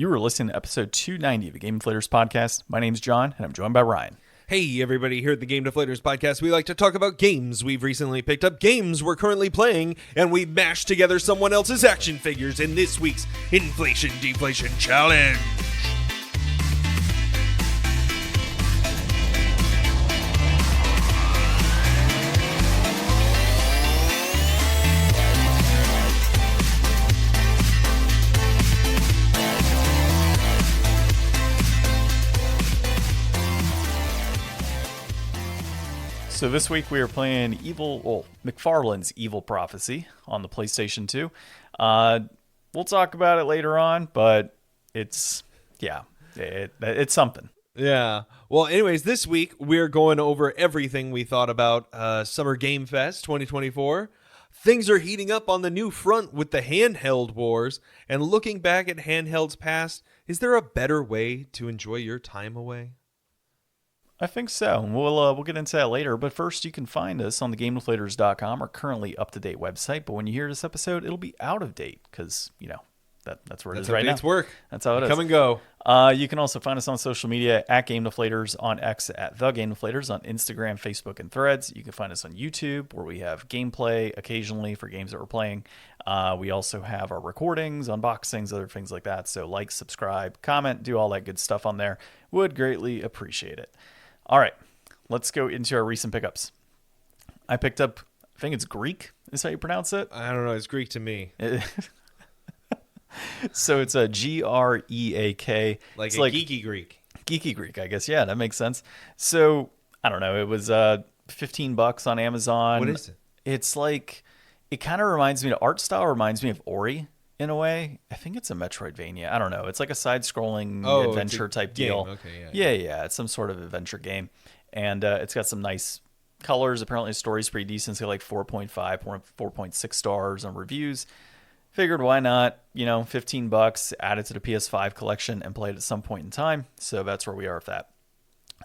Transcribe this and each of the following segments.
You are listening to episode 290 of the Game Deflators Podcast. My name's John, and I'm joined by Ryan. Hey, everybody, here at the Game Deflators Podcast, we like to talk about games we've recently picked up, games we're currently playing, and we mash together someone else's action figures in this week's Inflation Deflation Challenge. So this week we are playing McFarlane's Evil Prophecy on the PlayStation 2. We'll talk about it later on, but it's something. Yeah. Well, anyways, this week we're going over everything we thought about Summer Game Fest 2024. Things are heating up on the new front with the handheld wars, and looking back at handhelds past, is there a better way to enjoy your time away? I think so. We'll get into that later. But first, you can find us on the GameDeflators.com, our currently up-to-date website. But when you hear this episode, it'll be out of date because, that's where it is right now. That's how dates work. That's how it is. Come and go. You can also find us on social media at Game Deflators, on X at The Game Deflators, on Instagram, Facebook, and Threads. You can find us on YouTube, where we have gameplay occasionally for games that we're playing. We also have our recordings, unboxings, other things like that. So like, subscribe, comment, do all that good stuff on there. Would greatly appreciate it. All right, let's go into our recent pickups. I picked up, I think it's Greek, is how you pronounce it? I don't know, it's Greek to me. So it's a G-R-E-A-K. Like geeky Greek. Geeky Greek, I guess. Yeah, that makes sense. So, I don't know, it was $15 on Amazon. What is it? It's like, it kind of reminds me, the art style reminds me of Ori in a way. I think it's a Metroidvania. I don't know. It's like a side-scrolling adventure type deal. Okay, Yeah. It's some sort of adventure game. And it's got some nice colors. Apparently the story's pretty decent. It's got like 4.5, 4.6 stars on reviews. Figured why not, $15, add it to the PS5 collection and play it at some point in time. So that's where we are with that.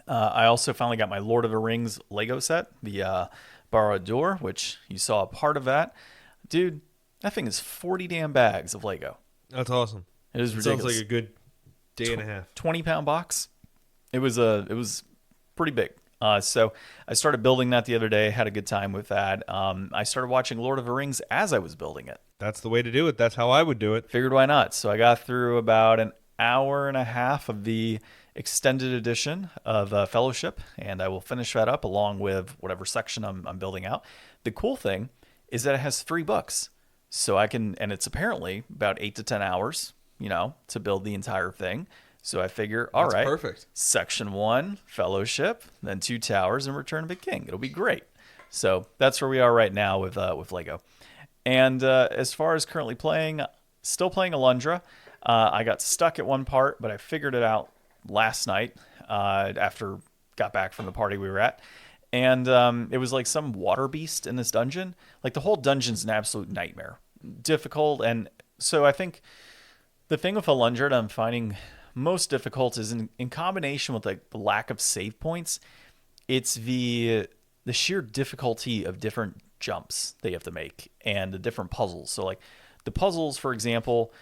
I also finally got my Lord of the Rings Lego set, the Barad-dûr, which you saw a part of that. Dude, that thing is 40 damn bags of Lego. That's awesome. It is ridiculous. Sounds like a good day and a half. 20-pound box. It was pretty big. So I started building that the other day. Had a good time with that. I started watching Lord of the Rings as I was building it. That's the way to do it. That's how I would do it. Figured why not. So I got through about an hour and a half of the extended edition of Fellowship, and I will finish that up along with whatever section I'm building out. The cool thing is that it has 3 books. So I can, and it's apparently about 8 to 10 hours, to build the entire thing. So I figure, all right, perfect. Section 1, Fellowship, then 2 Towers, and Return of the King. It'll be great. So that's where we are right now with Lego. And as far as currently playing, still playing Alundra. I got stuck at one part, but I figured it out last night after got back from the party we were at. And it was like some water beast in this dungeon. Like the whole dungeon's an absolute nightmare. Difficult. And so I think the thing with Alundra that I'm finding most difficult is in combination with like the lack of save points. It's the sheer difficulty of different jumps that you have to make and the different puzzles. So like the puzzles, for example,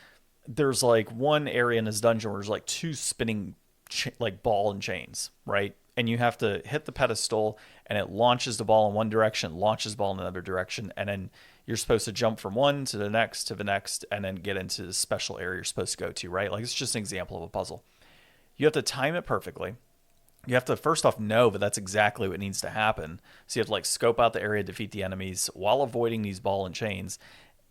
there's like one area in this dungeon where there's like 2 spinning like ball and chains, right? And you have to hit the pedestal and it launches the ball in one direction, launches the ball in another direction, and then you're supposed to jump from one to the next, and then get into the special area you're supposed to go to, right? Like it's just an example of a puzzle. You have to time it perfectly. You have to first off know that that's exactly what needs to happen. So you have to like scope out the area, defeat the enemies while avoiding these ball and chains.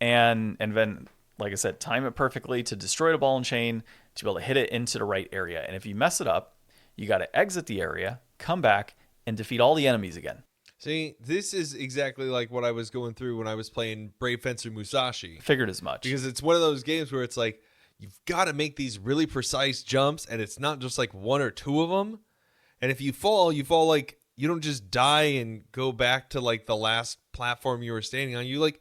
And then, like I said, time it perfectly to destroy the ball and chain, to be able to hit it into the right area. And if you mess it up, you got to exit the area, come back, and defeat all the enemies again. See, this is exactly like what I was going through when I was playing Brave Fencer Musashi. Figured as much. Because it's one of those games where it's like, you've got to make these really precise jumps, and it's not just like 1 or 2 of them. And if you fall like, you don't just die and go back to like the last platform you were standing on. You like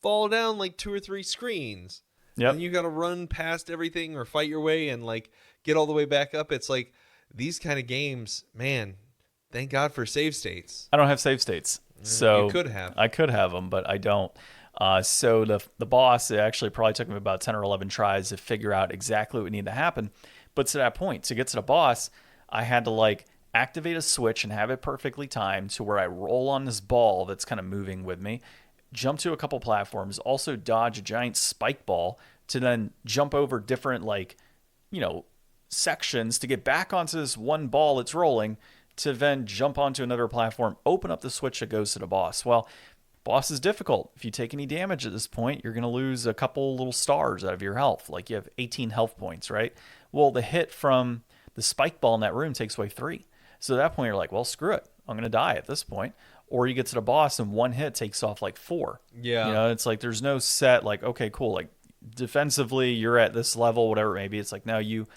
fall down like 2 or 3 screens. Yep. And you got to run past everything or fight your way and like get all the way back up. It's like these kind of games, man, thank God for save states. I don't have save states. So you could have. I could have them, but I don't. So the boss, it actually probably took me about 10 or 11 tries to figure out exactly what needed to happen. But to that point, to get to the boss, I had to like activate a switch and have it perfectly timed to where I roll on this ball that's kind of moving with me, jump to a couple platforms, also dodge a giant spike ball to then jump over different like, you know, sections to get back onto this one ball that's rolling to then jump onto another platform, open up the switch that goes to the boss. Well, boss is difficult. If you take any damage at this point, you're going to lose a couple little stars out of your health. Like you have 18 health points, right? Well, the hit from the spike ball in that room takes away 3. So at that point, you're like, well, screw it. I'm going to die at this point. Or you get to the boss and one hit takes off like 4. Yeah. You know, it's like there's no set, like, okay, cool. Like defensively, you're at this level, whatever it may be. It's like, now you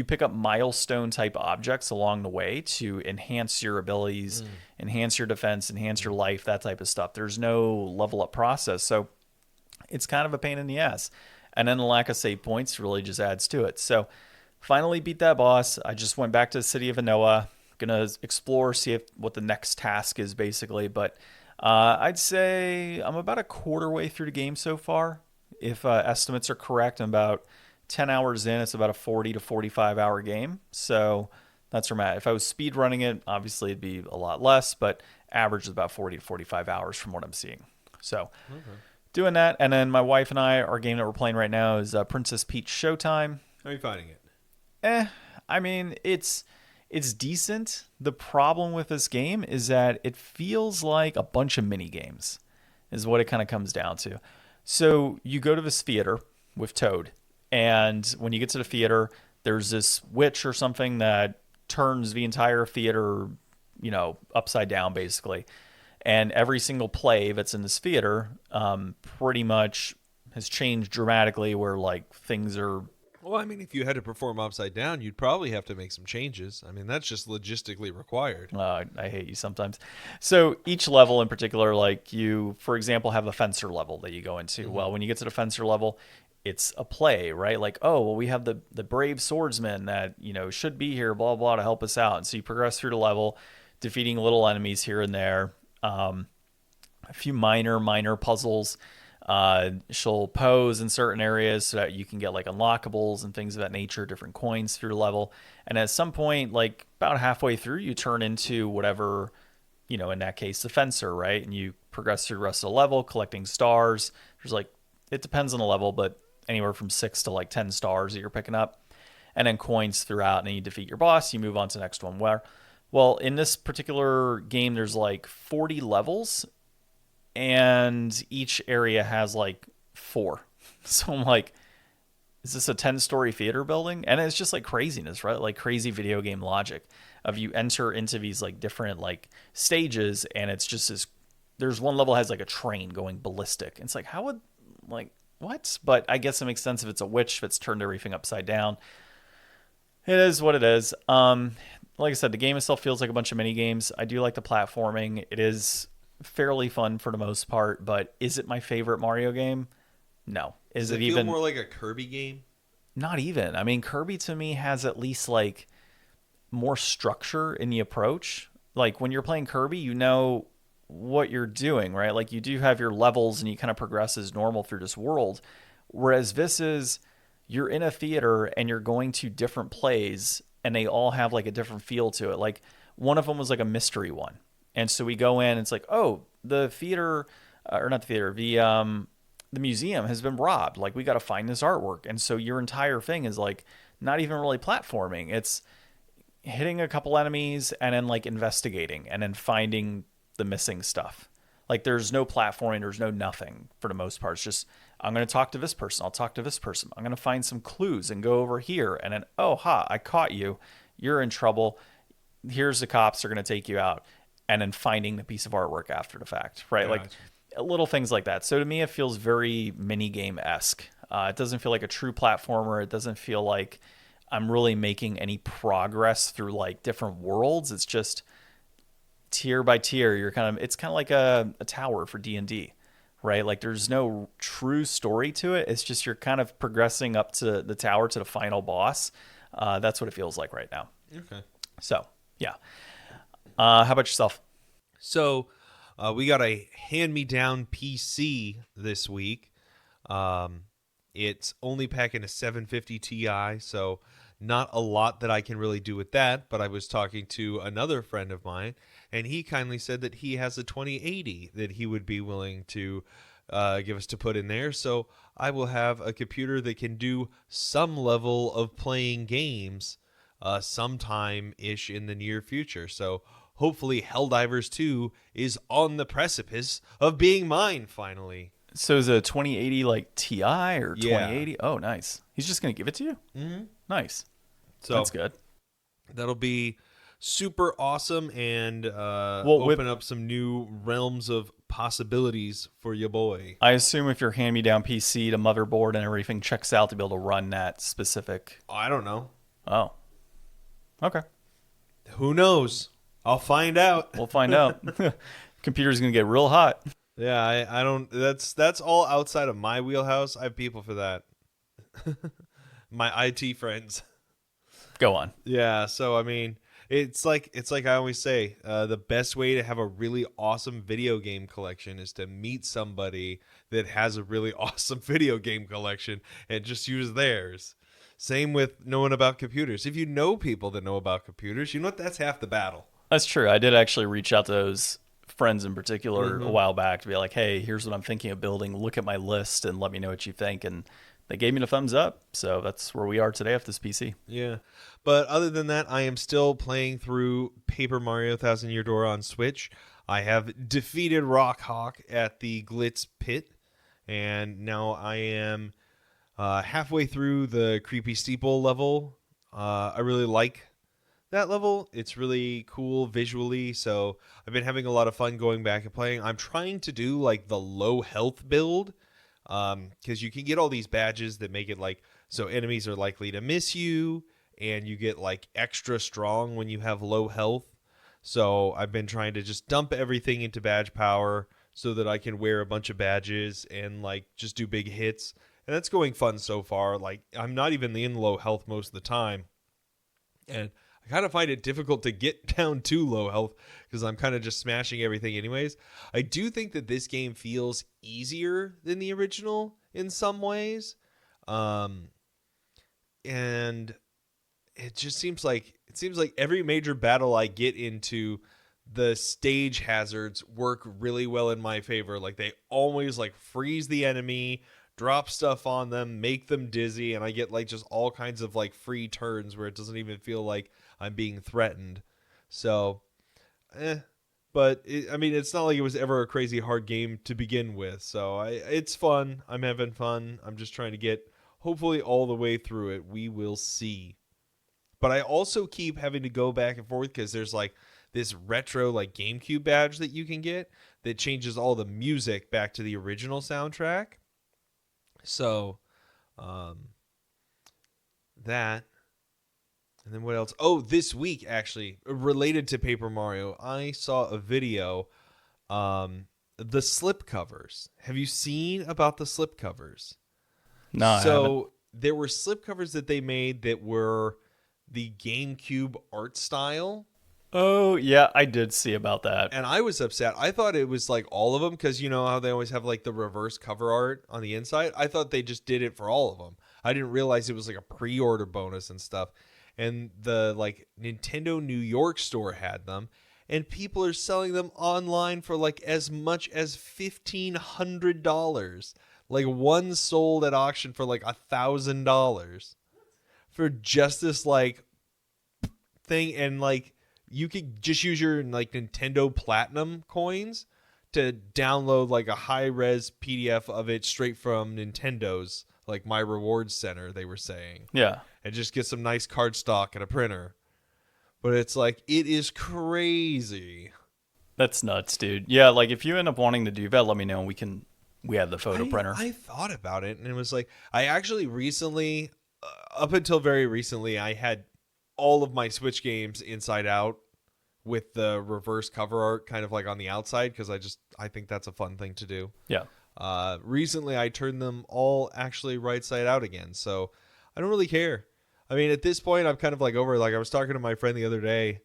pick up milestone type objects along the way to enhance your abilities, enhance your defense, enhance your life, that type of stuff. There's no level up process. So it's kind of a pain in the ass. And then the lack of save points really just adds to it. So finally beat that boss. I just went back to the city of Anoa, gonna explore, see what the next task is basically. But I'd say I'm about a quarter way through the game so far. If estimates are correct, I'm about 10 hours in. It's about a 40 to 45 hour game. So that's where I'm at. If I was speed running it, obviously it'd be a lot less, but average is about 40 to 45 hours from what I'm seeing. So doing that. And then my wife and I, our game that we're playing right now is Princess Peach Showtime. How are you finding it? I mean, it's decent. The problem with this game is that it feels like a bunch of mini games is what it kind of comes down to. So you go to this theater with Toad, and when you get to the theater, there's this witch or something that turns the entire theater, you know, upside down basically. And every single play that's in this theater pretty much has changed dramatically where like things are. Well, I mean, if you had to perform upside down, you'd probably have to make some changes. I mean, that's just logistically required. I hate you sometimes. So each level in particular, like you, for example, have a fencer level that you go into. Mm-hmm. Well, when you get to the fencer level, it's a play, right? Like, oh, well, we have the brave swordsman that, you know, should be here, blah, blah, to help us out. And so you progress through the level, defeating little enemies here and there. A few minor puzzles. She'll pose in certain areas so that you can get like unlockables and things of that nature, different coins through the level. And at some point, like about halfway through, you turn into whatever, you know, in that case, the fencer, right? And you progress through the rest of the level, collecting stars. There's like, it depends on the level, but anywhere from 6 to like 10 stars that you're picking up. And then coins throughout, and then you defeat your boss, you move on to the next one. Well, in this particular game, there's like 40 levels, and each area has like 4. So I'm like, is this a 10-story theater building? And it's just like craziness, right? Like crazy video game logic of you enter into these like different like stages, and it's just this. There's one level has like a train going ballistic. It's like, how would like what? But I guess it makes sense if it's a witch that's turned everything upside down. It is what it is. Like I said, the game itself feels like a bunch of mini games. I do like the platforming. It is fairly fun for the most part, but is it my favorite Mario game? No. Does it feel more like a Kirby game? Not even. I mean, Kirby to me has at least like more structure in the approach. Like when you're playing Kirby, you know what you're doing, right? Like you do have your levels and you kind of progress as normal through this world. Whereas this is, you're in a theater and you're going to different plays and they all have like a different feel to it. Like one of them was like a mystery one. And so we go in and it's like, oh, the theater, or not the theater, the museum has been robbed. Like we got to find this artwork. And so your entire thing is like not even really platforming. It's hitting a couple enemies and then like investigating and then finding the missing stuff. Like there's no platforming, there's no nothing for the most part. It's just, I'm going to talk to this person. I'll talk to this person. I'm going to find some clues and go over here. And then, oh, I caught you. You're in trouble. Here's the cops. They're going to take you out. And then finding the piece of artwork after the fact, right? Yeah, like little things like that. So to me, it feels very mini game-esque. It doesn't feel like a true platformer. It doesn't feel like I'm really making any progress through like different worlds. It's just tier by tier. It's kind of like a tower for D&D, right? Like there's no true story to it. It's just you're kind of progressing up to the tower to the final boss. That's what it feels like right now. Okay. So, yeah. How about yourself? So We got a hand-me-down PC this week. It's only packing a 750 Ti, so not a lot that I can really do with that. But I was talking to another friend of mine, and he kindly said that he has a 2080 that he would be willing to give us to put in there. So I will have a computer that can do some level of playing games sometime-ish in the near future. So hopefully Helldivers 2 is on the precipice of being mine finally. So is it a 2080 like Ti or Yeah. 2080? Oh, nice. He's just going to give it to you? Mm-hmm. Nice. So that's good. That'll be super awesome and Well, open up some new realms of possibilities for your boy. I assume if your hand-me-down PC, the motherboard and everything checks out to be able to run that specific. I don't know. Oh. Okay. Who knows? I'll find out. We'll find out. Computer's going to get real hot. Yeah, I don't. That's all outside of my wheelhouse. I have people for that. My IT friends. Go on. Yeah, so I mean, it's like I always say, the best way to have a really awesome video game collection is to meet somebody that has a really awesome video game collection and just use theirs. Same with knowing about computers. If you know people that know about computers, you know what? That's half the battle. That's true. I did actually reach out to those friends in particular a while back to be like, hey, here's what I'm thinking of building. Look at my list and let me know what you think. And they gave me the thumbs up. So that's where we are today with this PC. Yeah. But other than that, I am still playing through Paper Mario Thousand Year Door on Switch. I have defeated Rock Hawk at the Glitz Pit. And now I am halfway through the Creepy Steeple level. I really like that level. It's really cool visually, so I've been having a lot of fun going back and playing. I'm trying to do like the low health build, because you can get all these badges that make it like so enemies are likely to miss you, and you get like extra strong when you have low health. So I've been trying to just dump everything into badge power so that I can wear a bunch of badges and like just do big hits, and that's going fun so far. Like I'm not even in low health most of the time, and I kind of find it difficult to get down to low health because I'm kind of just smashing everything anyways. I do think that this game feels easier than the original in some ways. And it just seems like every major battle I get into, the stage hazards work really well in my favor. Like they always like freeze the enemy, drop stuff on them, make them dizzy, and I get like just all kinds of like free turns where it doesn't even feel like I'm being threatened. So, but it's not like it was ever a crazy hard game to begin with. So it's fun. I'm having fun. I'm just trying to get hopefully all the way through it. We will see. But I also keep having to go back and forth because there's like this retro like GameCube badge that you can get that changes all the music back to the original soundtrack. So, that, and then what else? Oh, this week, actually, related to Paper Mario, I saw a video, the slip covers. Have you seen about the slip covers? No, So, there were slip covers that they made that were the GameCube art style. Oh, yeah, I did see about that. And I was upset. I thought it was like all of them because you know how they always have like the reverse cover art on the inside? I thought they just did it for all of them. I didn't realize it was like a pre-order bonus and stuff. And the like Nintendo New York store had them. And people are selling them online for like as much as $1,500. Like one sold at auction for like $1,000 for just this like thing. And like you could just use your like Nintendo Platinum coins to download like a high-res PDF of it straight from Nintendo's like My Rewards Center, they were saying. Yeah. And just get some nice card stock and a printer. But it's like, it is crazy. That's nuts, dude. Yeah, like if you end up wanting to do that, let me know and we have the photo printer. I thought about it and it was like, I actually recently, up until very recently, I had all of my Switch games inside out with the reverse cover art kind of like on the outside because I think that's a fun thing to do. Yeah. Recently I turned them all actually right side out again, so I don't really care. I mean, at this point I'm kind of like over it. Like I was talking to my friend the other day.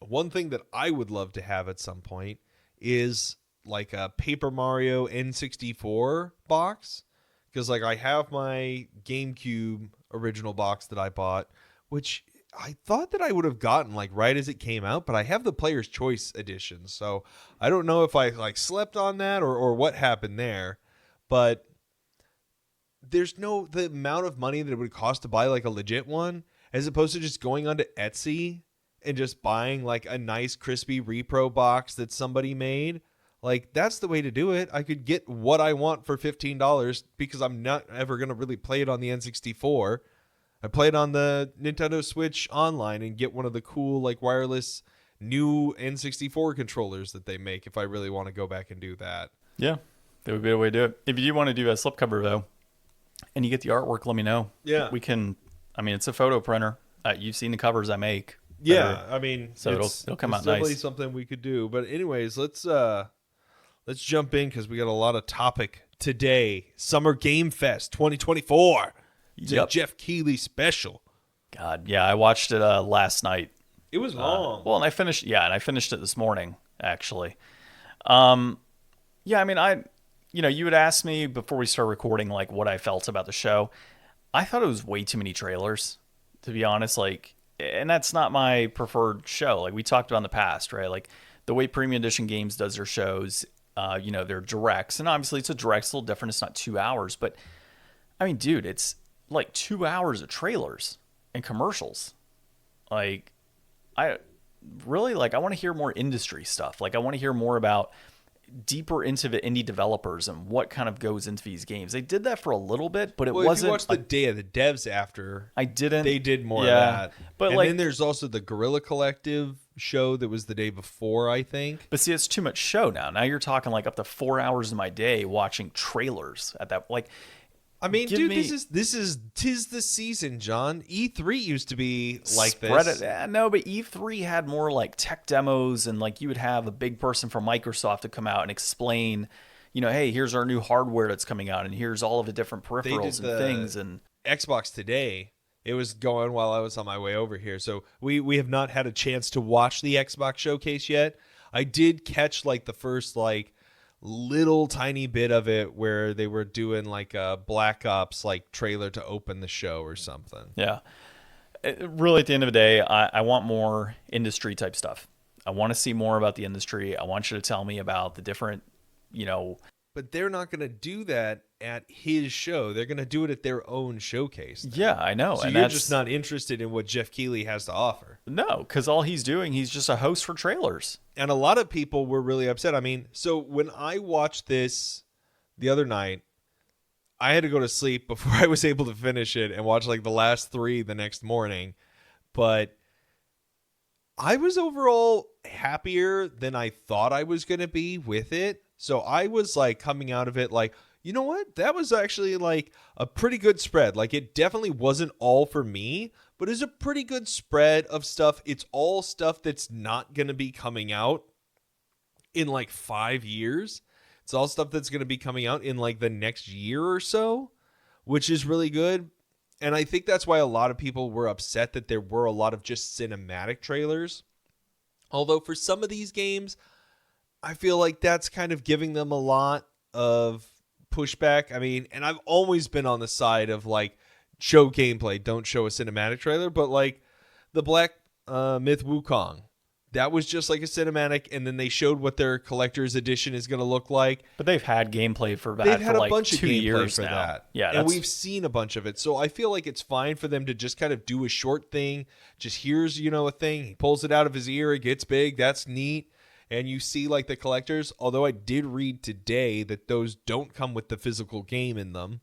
one thing that I would love to have at some point is like a Paper Mario N64 box. Because like I have my GameCube original box that I bought, which I thought that I would have gotten like right as it came out, but I have the Player's Choice edition. So I don't know if I like slept on that or what happened there. But there's the amount of money that it would cost to buy like a legit one, as opposed to just going onto Etsy and just buying like a nice crispy repro box that somebody made. Like, that's the way to do it. I could get what I want for $15 because I'm not ever going to really play it on the N64. I play it on the Nintendo Switch online and get one of the cool, like, wireless new N64 controllers that they make if I really want to go back and do that. Yeah, that would be a way to do it. If you do want to do a slipcover, though, and you get the artwork, let me know. Yeah. We can, I mean, it's a photo printer. You've seen the covers I make. Yeah, I mean, so it'll come out nice. It's definitely something we could do. But anyways, let's jump in because we got a lot of topic today. Summer Game Fest 2024. It's a Jeff Keighley special. God, yeah, I watched it last night. It was long. Well, and I finished it this morning, actually. Yeah, I mean, you had asked me before we started recording, like, what I felt about the show. I thought it was way too many trailers, to be honest. Like, and that's not my preferred show. Like, we talked about in the past, right? Like, the way Premium Edition Games does their shows, they're directs, and obviously it's a direct, it's a little different. It's not 2 hours, but I mean, dude, it's like 2 hours of trailers and commercials. Like, I want to hear more industry stuff. Like, I want to hear more about deeper into the indie developers and what kind of goes into these games. They did that for a little bit, but it wasn't. If you watched the Day of the Devs after, I didn't. They did more of that. But and then there's also the Guerrilla Collective show that was the day before, I think. But see, it's too much show now. Now you're talking like up to 4 hours of my day watching trailers at that. Like, I mean, dude, this is 'tis the season, John. E3 used to be like this. No, but E3 had more like tech demos, and like you would have a big person from Microsoft to come out and explain, hey, here's our new hardware that's coming out, and here's all of the different peripherals and things. And Xbox today, it was going while I was on my way over here. So we have not had a chance to watch the Xbox showcase yet. I did catch like the first like little tiny bit of it where they were doing like a Black Ops like trailer to open the show or something. Yeah. Really, at the end of the day, I want more industry type stuff. I want to see more about the industry. I want you to tell me about the different, But they're not going to do that at his show. They're going to do it at their own showcase. Yeah, I know. So you're just not interested in what Jeff Keighley has to offer. No, because all he's doing, he's just a host for trailers. And a lot of people were really upset. I mean, so when I watched this the other night, I had to go to sleep before I was able to finish it and watch like the last 3 the next morning. But I was overall happier than I thought I was going to be with it. So I was like coming out of it like, you know what? That was actually like a pretty good spread. Like, it definitely wasn't all for me, but it's a pretty good spread of stuff. It's all stuff that's not going to be coming out in like 5 years. It's all stuff that's going to be coming out in like the next year or so, which is really good. And I think that's why a lot of people were upset that there were a lot of just cinematic trailers. Although for some of these games, I feel like that's kind of giving them a lot of pushback. I mean, and I've always been on the side of like, show gameplay, don't show a cinematic trailer. But like the Black Myth Wukong, that was just like a cinematic, and then they showed what their collector's edition is going to look like. But they've had gameplay for that. They've had for a bunch of 2 gameplay years for now. that. Yeah, and we've seen a bunch of it. So I feel like it's fine for them to just kind of do a short thing. Just here's, a thing. He pulls it out of his ear. It gets big. That's neat. And you see like the collectors. Although I did read today that those don't come with the physical game in them,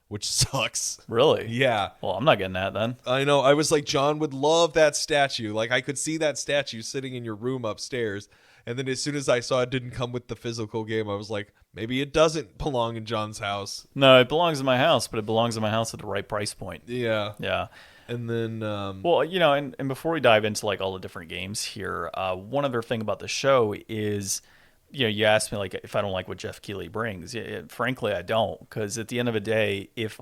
which sucks. Really? Yeah. Well, I'm not getting that then. I know. I was like, John would love that statue. Like, I could see that statue sitting in your room upstairs. And then as soon as I saw it didn't come with the physical game, I was like, maybe it doesn't belong in John's house. No, it belongs in my house, but it belongs in my house at the right price point. Yeah. Yeah. And then... well, and before we dive into like all the different games here, one other thing about the show is... you asked me like if I don't like what Jeff Keighley brings. Frankly, I don't, because at the end of the day, if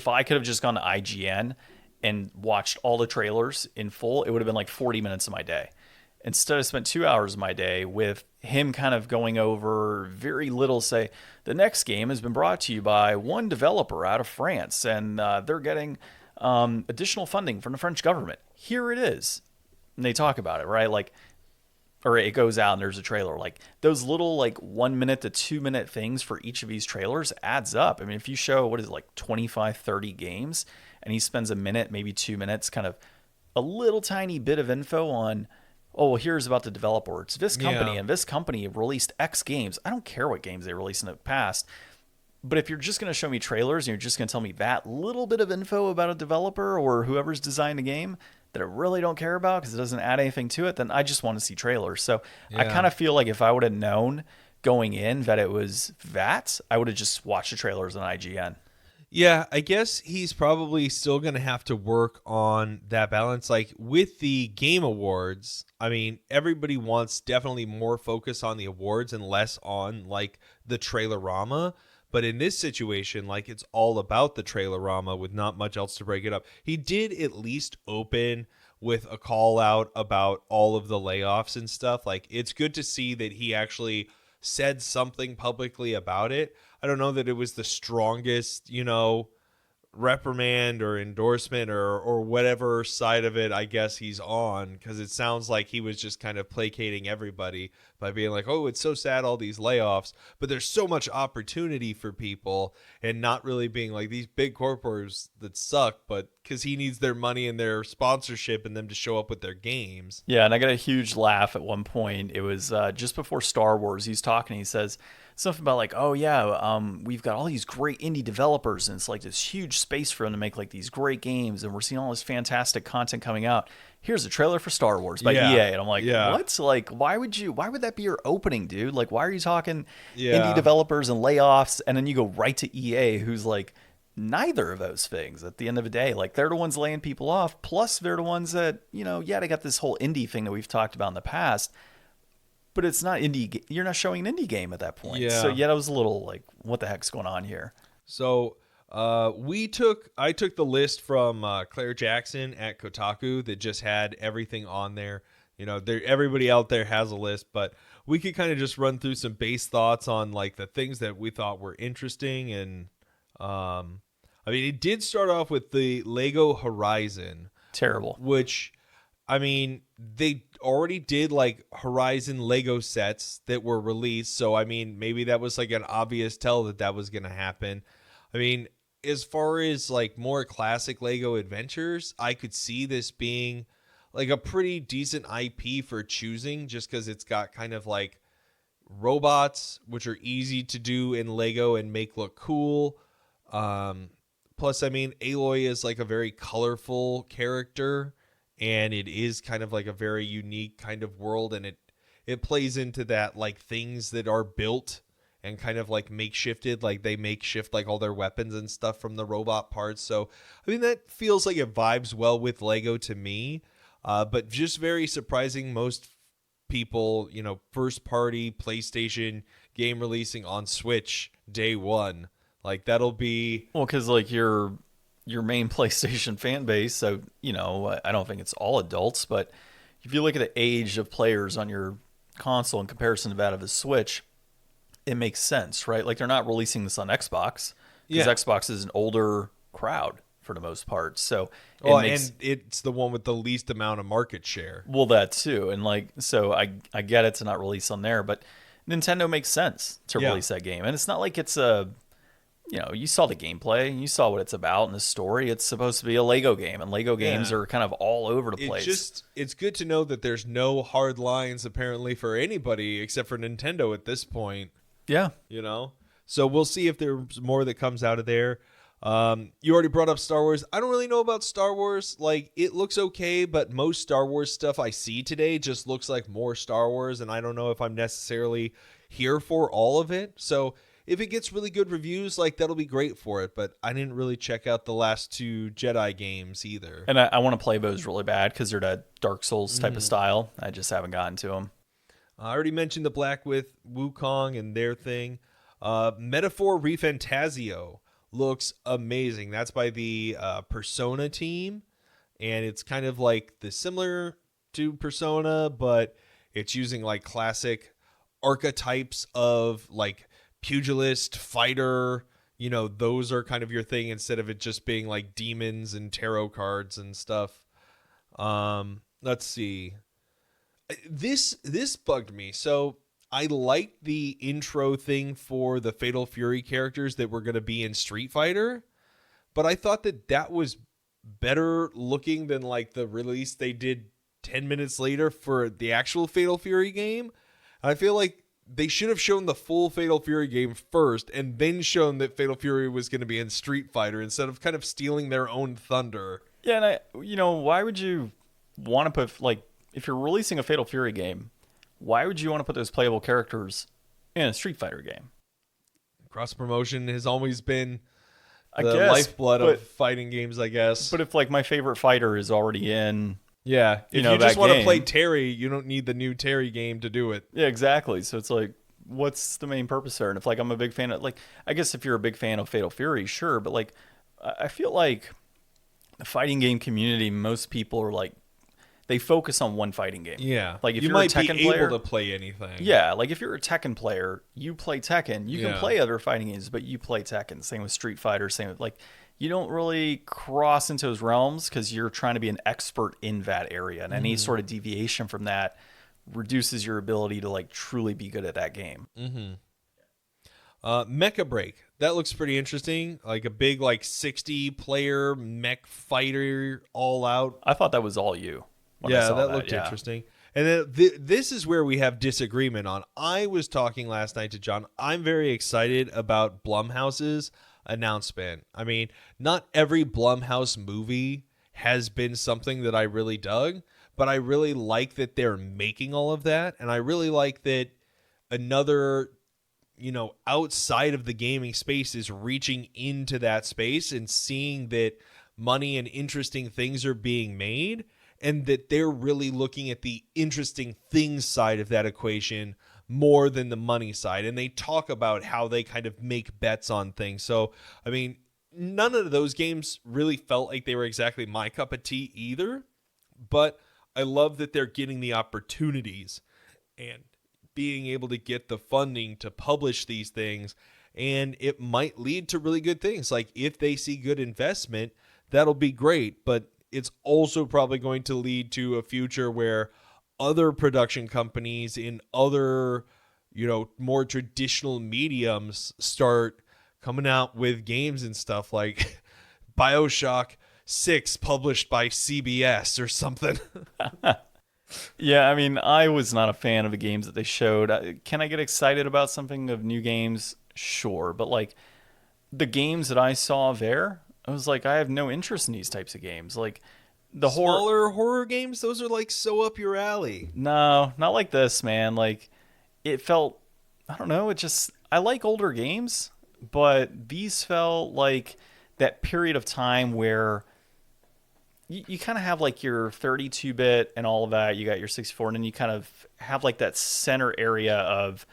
I could have just gone to IGN and watched all the trailers in full, it would have been like 40 minutes of my day. Instead, I spent 2 hours of my day with him kind of going over very little, say, the next game has been brought to you by one developer out of France, and they're getting additional funding from the French government. Here it is. And they talk about it, right? Like, or it goes out and there's a trailer. Like those little like 1 minute to 2 minute things for each of these trailers adds up. I mean, if you show, what is it, like 25, 30 games, and he spends a minute, maybe 2 minutes, kind of a little tiny bit of info on, oh, well, here's about the developer. It's this company, and this company released X games. I don't care what games they released in the past. But if you're just going to show me trailers and you're just going to tell me that little bit of info about a developer or whoever's designed the game that I really don't care about because it doesn't add anything to it, then I just want to see trailers. So I kind of feel like if I would have known going in that it was that, I would have just watched the trailers on IGN. Yeah, I guess he's probably still going to have to work on that balance. Like with the Game Awards, I mean, everybody wants definitely more focus on the awards and less on like the trailerama. But in this situation, like it's all about the trailerama with not much else to break it up. He did at least open with a call out about all of the layoffs and stuff. Like it's good to see that he actually said something publicly about it. I don't know that it was the strongest, reprimand or endorsement or whatever side of it I guess he's on, because it sounds like he was just kind of placating everybody by being like, oh, it's so sad, all these layoffs, but there's so much opportunity for people, and not really being like these big corporations that suck, but because he needs their money and their sponsorship and them to show up with their games. Yeah, and I got a huge laugh at one point. It was just before Star Wars. He's talking, he says something about like, oh yeah, we've got all these great indie developers, and it's like this huge space for them to make like these great games, and we're seeing all this fantastic content coming out. Here's a trailer for Star Wars by EA, and I'm like, what? Like, why would that be your opening, dude? Like, why are you talking indie developers and layoffs, and then you go right to EA, who's like neither of those things at the end of the day? Like, they're the ones laying people off, plus they're the ones that, they got this whole indie thing that we've talked about in the past, but it's not indie. You're not showing an indie game at that point. Yeah. So I was a little like, what the heck's going on here? So I took the list from Claire Jackson at Kotaku that just had everything on there. Everybody out there has a list, but we could kind of just run through some base thoughts on like the things that we thought were interesting. And it did start off with the Lego Horizon. Terrible. Which, they already did like Horizon Lego sets that were released. So, maybe that was like an obvious tell that was going to happen. As far as like more classic Lego adventures, I could see this being like a pretty decent IP for choosing, just because it's got kind of like robots, which are easy to do in Lego and make look cool. Plus, Aloy is like a very colorful character, and it is kind of like a very unique kind of world, and it plays into that like things that are built and kind of like makeshifted, like they makeshift like all their weapons and stuff from the robot parts. So, that feels like it vibes well with Lego to me, but just very surprising. Most people, first party PlayStation game releasing on Switch day one. Like that'll be... Well, because like your main PlayStation fan base, so, I don't think it's all adults, but if you look at the age of players on your console in comparison to that of the Switch, it makes sense, right? Like they're not releasing this on Xbox because Xbox is an older crowd for the most part. So and it's the one with the least amount of market share. Well, that too. And like, so I get it to not release on there, but Nintendo makes sense to release that game. And it's not like it's you saw the gameplay, you saw what it's about in the story. It's supposed to be a Lego game, and Lego games are kind of all over the place. It's good to know that there's no hard lines apparently for anybody except for Nintendo at this point. Yeah. So we'll see if there's more that comes out of there. You already brought up Star Wars. I don't really know about Star Wars. Like, it looks okay, but most Star Wars stuff I see today just looks like more Star Wars, and I don't know if I'm necessarily here for all of it. So if it gets really good reviews, like, that'll be great for it, but I didn't really check out the last two Jedi games either. And I want to play those really bad because they're that Dark Souls type of style. I just haven't gotten to them. I already mentioned the Black with Wukong and their thing. Metaphor Refantasio looks amazing. That's by the Persona team, and it's kind of like similar to Persona, but it's using like classic archetypes of like pugilist, fighter, those are kind of your thing instead of it just being like demons and tarot cards and stuff. Let's see. This bugged me. So I liked the intro thing for the Fatal Fury characters that were going to be in Street Fighter, but I thought that was better looking than like the release they did 10 minutes later for the actual Fatal Fury game. I feel like they should have shown the full Fatal Fury game first and then shown that Fatal Fury was going to be in Street Fighter instead of kind of stealing their own thunder. Yeah, and why would you want to put, like, if you're releasing a Fatal Fury game, why would you want to put those playable characters in a Street Fighter game? Cross promotion has always been the guess, lifeblood of fighting games, I guess. But if like my favorite fighter is already in, if you just want to play Terry, you don't need the new Terry game to do it. Yeah, exactly. So it's like, what's the main purpose there? And if like I'm a big fan of, like, I guess if you're a big fan of Fatal Fury, sure, but like I feel like the fighting game community, most people are like, they focus on one fighting game. Yeah. Like if you you're might a Tekken be player, able to play anything. Yeah, like if you're a Tekken player, you play Tekken. You can play other fighting games, but you play Tekken. Same with Street Fighter. Same with, like, you don't really cross into those realms because you're trying to be an expert in that area, and any sort of deviation from that reduces your ability to like truly be good at that game. Mecha Break. That looks pretty interesting. Like a big, like 60-player mech fighter all out. I thought that was all you. Yeah, that looked interesting. And then this is where we have disagreement on. I was talking last night to John. I'm very excited about Blumhouse's announcement. I mean, not every Blumhouse movie has been something that I really dug, but I really like that they're making all of that. And I really like that another, outside of the gaming space is reaching into that space and seeing that money and interesting things are being made, and that they're really looking at the interesting things side of that equation more than the money side. And they talk about how they kind of make bets on things. So, I mean, none of those games really felt like they were exactly my cup of tea either. But I love that they're getting the opportunities and being able to get the funding to publish these things. And it might lead to really good things. Like if they see good investment, that'll be great. But it's also probably going to lead to a future where other production companies in other, more traditional mediums start coming out with games and stuff like BioShock 6 published by CBS or something. Yeah, I mean, I was not a fan of the games that they showed. Can I get excited about something of new games? Sure. But like the games that I saw there, I was like, I have no interest in these types of games. Like the smaller horror games, those are like so up your alley. No, not like this, man. Like it felt, I don't know, I like older games, but these felt like that period of time where you kind of have like your 32-bit and all of that. You got your 64, and then you kind of have like that center area of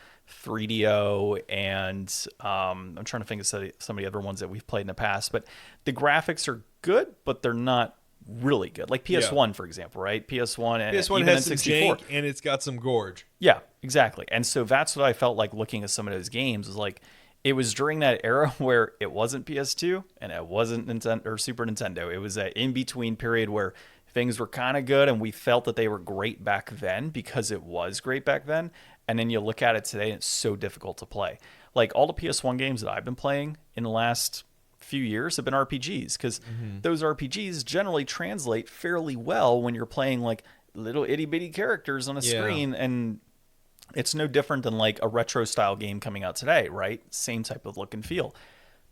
3DO, and I'm trying to think of some of the other ones that we've played in the past. But the graphics are good, but they're not really good. Like PS1, for example, right? PS1 and PS1 even has some N64. jank, and it's got some gorge. Yeah, exactly. And so that's what I felt like looking at some of those games, was like, it was during that era where it wasn't PS2 and it wasn't Nintendo or Super Nintendo. It was that in-between period where things were kind of good and we felt that they were great back then because it was great back then. And then you look at it today and it's so difficult to play. Like all the PS1 games that I've been playing in the last few years have been RPGs, because those RPGs generally translate fairly well when you're playing like little itty-bitty characters on a screen. And it's no different than like a retro style game coming out today, right? Same type of look and feel.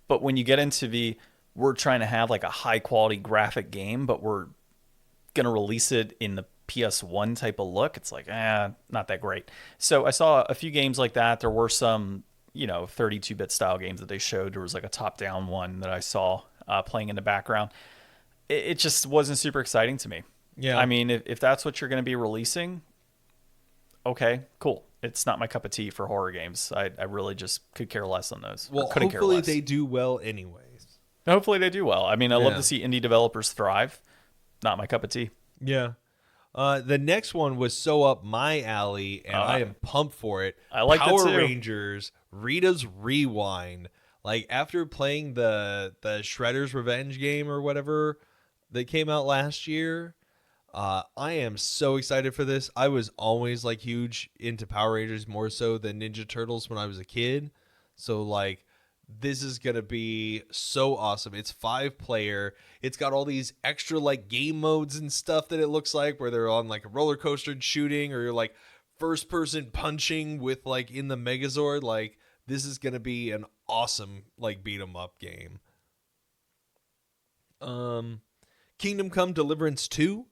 But when you get into we're trying to have like a high quality graphic game, but we're going to release it in the PS1 type of look, it's like, not that great. So I saw a few games like that. There were some, 32-bit style games that they showed. There was like a top-down one that I saw playing in the background. It just wasn't super exciting to me. Yeah. I mean, if that's what you're going to be releasing, okay, cool. It's not my cup of tea for horror games. I really just could care less on those. Well, hopefully they do well anyways. Hopefully they do well. I mean, I love to see indie developers thrive. Not my cup of tea. Yeah. The next one was so up my alley, and I am pumped for it. I like Power that too. Rangers Rita's Rewind. Like, after playing the Shredder's Revenge game or whatever that came out last year, I am so excited for this. I was always like huge into Power Rangers, more so than Ninja Turtles when I was a kid. So like, this is going to be so awesome. It's 5-player. It's got all these extra like game modes and stuff that it looks like, where they're on like a roller coaster and shooting, or you're like first person punching with like in the Megazord. Like, this is going to be an awesome like beat 'em up game. Kingdom Come Deliverance 2.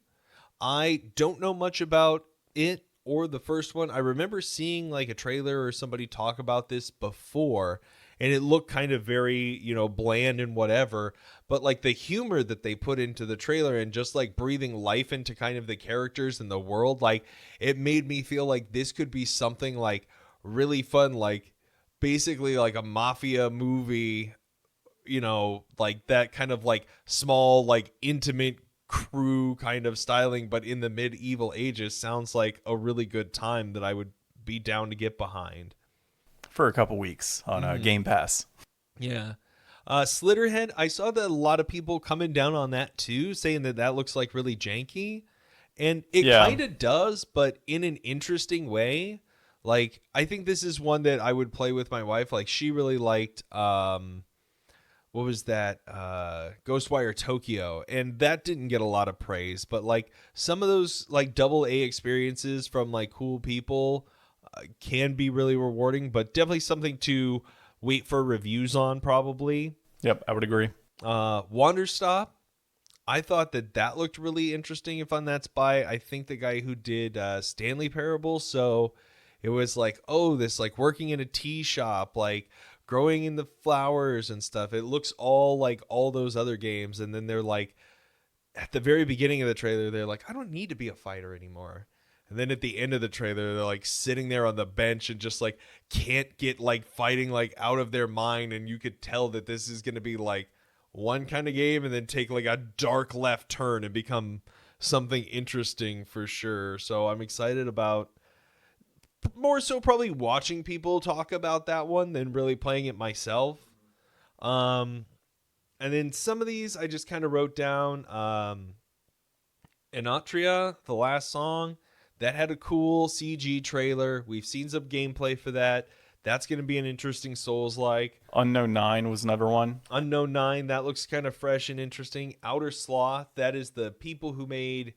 I don't know much about it or the first one. I remember seeing like a trailer or somebody talk about this before, and it looked kind of very, bland and whatever. But like the humor that they put into the trailer and just like breathing life into kind of the characters and the world, like, it made me feel like this could be something like really fun, like basically like a mafia movie, like that kind of like small, like intimate crew kind of styling, but in the medieval ages. Sounds like a really good time that I would be down to get behind. For a couple weeks on Game Pass. Yeah. Slitterhead, I saw that a lot of people coming down on that too, saying that looks like really janky. And it kind of does, but in an interesting way. Like, I think this is one that I would play with my wife. Like, she really liked, what was that? Ghostwire Tokyo. And that didn't get a lot of praise. But like, some of those like AA experiences from like cool people can be really rewarding, but definitely something to wait for reviews on, probably. Yep, I would agree. Wanderstop, I thought that looked really interesting and fun. That's by, I think, the guy who did Stanley Parable. So it was like, this like working in a tea shop, like growing in the flowers and stuff. It looks all like all those other games. And then they're like, at the very beginning of the trailer, they're like, I don't need to be a fighter anymore. And then at the end of the trailer, they're like sitting there on the bench and just like can't get like fighting like out of their mind. And you could tell that this is going to be like one kind of game and then take like a dark left turn and become something interesting for sure. So I'm excited about, more so probably watching people talk about that one than really playing it myself. And then some of these I just kind of wrote down. Enatria, the last song. That had a cool CG trailer. We've seen some gameplay for that. That's going to be an interesting Souls-like. Unknown 9 was another one. Unknown 9, that looks kind of fresh and interesting. Outer Sloth, that is the people who made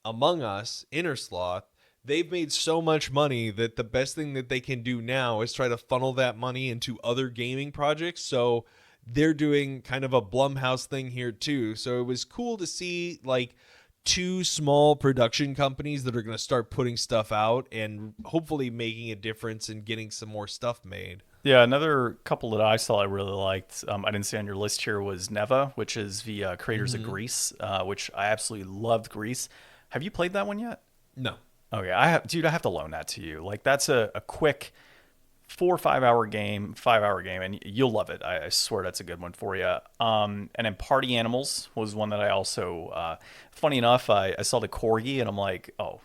Among Us, Inner Sloth. They've made so much money that the best thing that they can do now is try to funnel that money into other gaming projects. So they're doing kind of a Blumhouse thing here too. So it was cool to see like 2 small production companies that are going to start putting stuff out and hopefully making a difference and getting some more stuff made. Yeah, another couple that I saw I really liked, I didn't see on your list here, was Neva, which is the creators of Grease, which I absolutely loved Grease. Have you played that one yet? No. Okay, I have to loan that to you. Like, that's a quick 4 or 5 hour game, and you'll love it. I swear that's a good one for you. And then Party Animals was one that I also, funny enough, I saw the Corgi and I'm like, oh,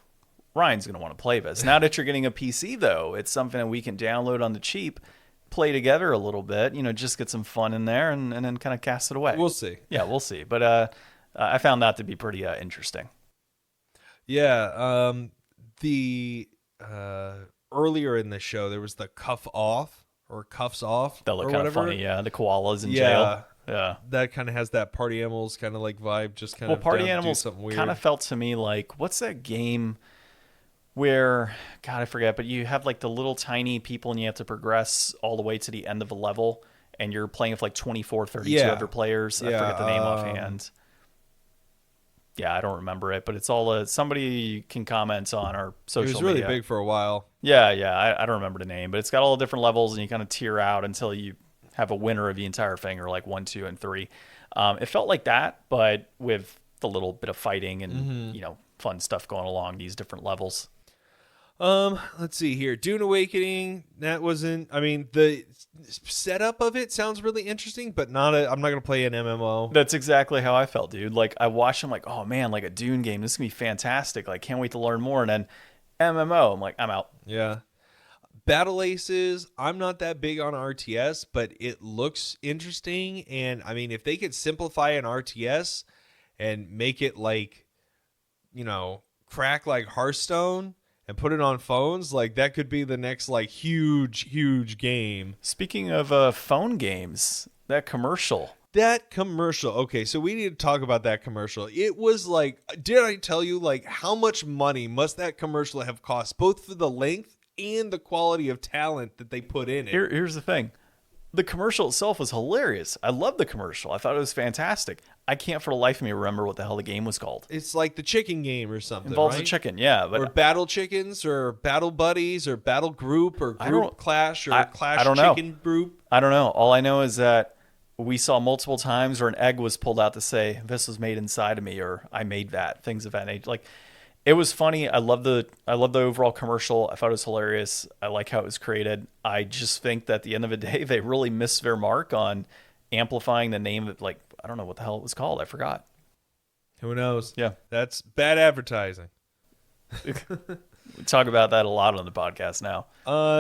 Ryan's going to want to play this. Now that you're getting a PC though, it's something that we can download on the cheap, play together a little bit, just get some fun in there and then kind of cast it away. We'll see. Yeah, we'll see. But I found that to be pretty interesting. Yeah. The earlier in the show, there was the Cuffs Off. That looked kind of funny, yeah. The koalas in jail. Yeah. That kind of has that Party Animals kind of like vibe, just kind of Party Animals kind of felt to me like, what's that game where, God, I forget, but you have like the little tiny people and you have to progress all the way to the end of a level and you're playing with like 24, 32 other players. I forget the name offhand. Yeah, I don't remember it, but it's all somebody can comment on our social media. It was really big for a while. Yeah, I don't remember the name, but it's got all the different levels, and you kind of tier out until you have a winner of the entire thing, or like 1, 2, and 3. It felt like that, but with the little bit of fighting and fun stuff going along these different levels. Let's see here. Dune Awakening, that wasn't, I mean, the setup of it sounds really interesting, but I'm not going to play an MMO. That's exactly how I felt, dude. Like I watched them like, oh man, like a Dune game. This is gonna be fantastic. Like can't wait to learn more. And then MMO, I'm like, I'm out. Yeah. Battle Aces, I'm not that big on RTS, but it looks interesting. And I mean, if they could simplify an RTS and make it like, crack like Hearthstone and put it on phones, like that could be the next like huge game. Speaking of phone games, that commercial. That commercial. Okay, so we need to talk about that commercial. It was like, did I tell you, like, how much money must that commercial have cost, both for the length and the quality of talent that they put in it? Here's the thing. The commercial itself was hilarious. I loved the commercial. I thought it was fantastic. I can't for the life of me remember what the hell the game was called. It's like the chicken game or something, Involves right? a chicken, yeah. But or battle chickens or battle buddies or battle group or group clash or clash I don't know. chicken group. I don't know. All I know is that we saw multiple times where an egg was pulled out to say, this was made inside of me, or I made that, things of that nature. Like, it was funny. I love the overall commercial. I thought it was hilarious. I like how it was created. I just think that at the end of the day, they really missed their mark on amplifying the name of, like, I don't know what the hell it was called. I forgot. Who knows? Yeah. That's bad advertising. We talk about that a lot on the podcast now.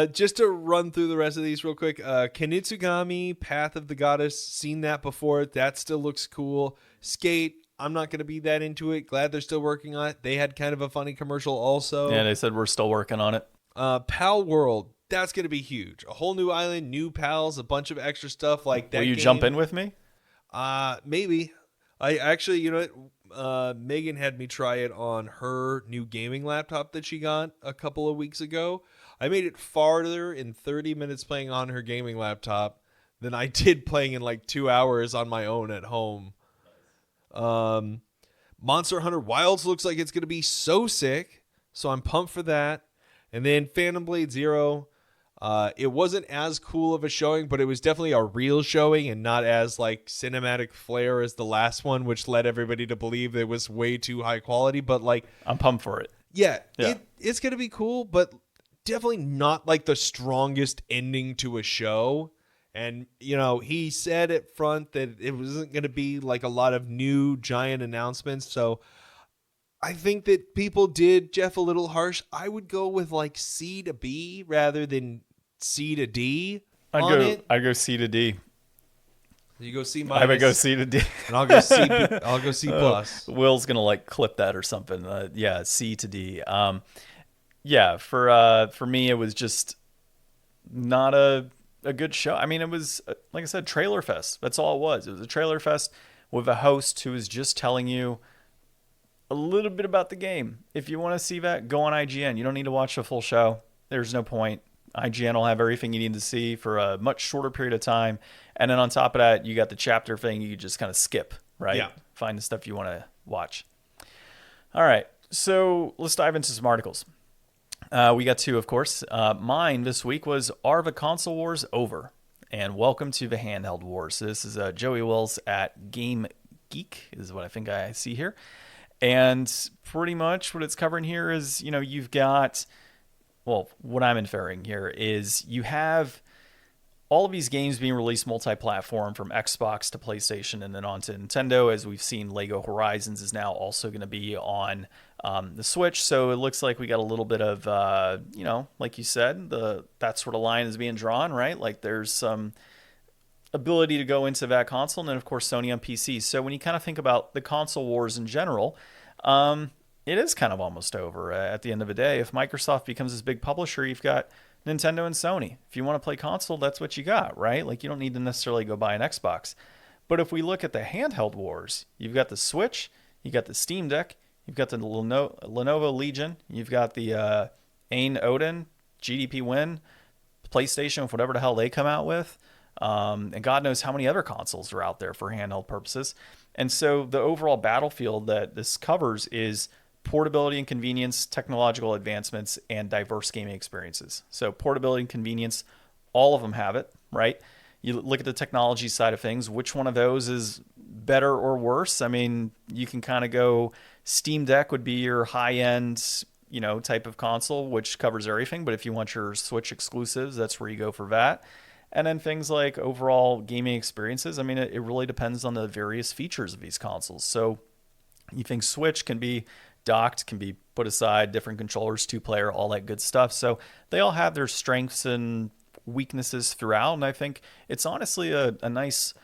Just to run through the rest of these real quick. Kanitsugami, Path of the Goddess, seen that before. That still looks cool. Skate, I'm not going to be that into it. Glad they're still working on it. They had kind of a funny commercial also. Yeah, they said we're still working on it. Pal World, that's going to be huge. A whole new island, new pals, a bunch of extra stuff like that. Will you game. jump in with me? Maybe. I actually, Megan had me try it on her new gaming laptop that she got a couple of weeks ago. I made it farther in 30 minutes playing on her gaming laptop than I did playing in like 2 hours on my own at home. Monster Hunter Wilds looks like it's going to be so sick, so I'm pumped for that. And then Phantom Blade Zero, it wasn't as cool of a showing, but it was definitely a real showing and not as like cinematic flair as the last one, which led everybody to believe it was way too high quality. But like, I'm pumped for it. Yeah. It's going to be cool, but definitely not like the strongest ending to a show. And, he said up front that it wasn't going to be like a lot of new giant announcements. So I think that people did Jeff a little harsh. I would go with like C to B rather than C to D. I'd go C to D. You go C I would go C to D. And I'll go C. I'll go C plus. Will's gonna like clip that or something. Yeah, C to D. Yeah, for me, it was just not a good show. I mean, it was like I said, trailer fest. That's all it was. It was a trailer fest with a host who was just telling you a little bit about the game. If you want to see that, go on IGN. You don't need to watch the full show. There's no point. IGN will have everything you need to see for a much shorter period of time. And then on top of that, you got the chapter thing you just kind of skip, right? Yeah. Find the stuff you want to watch. All right. So let's dive into some articles. We got two, of course. Mine this week was, are the console wars over? And welcome to the handheld wars. So this is Joey Wills at Game Geek, is what I think I see here. And pretty much what it's covering here is, you've got, well, what I'm inferring here is you have all of these games being released multi-platform from Xbox to PlayStation and then on to Nintendo. As we've seen, Lego Horizons is now also going to be on the Switch. So it looks like we got a little bit of, like you said, that sort of line is being drawn, right? Like there's some ability to go into that console, and then of course Sony on PC. So when you kind of think about the console wars in general, it is kind of almost over at the end of the day. If Microsoft becomes this big publisher, you've got Nintendo and Sony. If you want to play console, that's what you got, right? Like you don't need to necessarily go buy an Xbox. But if we look at the handheld wars, you've got the Switch, you got the Steam Deck, you've got the Lenovo Legion, you've got the Ain Odin, GDP Win, PlayStation, whatever the hell they come out with. And God knows how many other consoles are out there for handheld purposes. And so the overall battlefield that this covers is portability and convenience, technological advancements, and diverse gaming experiences. So portability and convenience, all of them have it, right? You look at the technology side of things, which one of those is better or worse? I mean, you can kind of go Steam Deck would be your high-end type of console, which covers everything. But if you want your Switch exclusives, that's where you go for that. And then things like overall gaming experiences. I mean, it really depends on the various features of these consoles. So you think Switch can be docked, can be put aside, different controllers, 2-player, all that good stuff. So they all have their strengths and weaknesses throughout. And I think it's honestly a nice,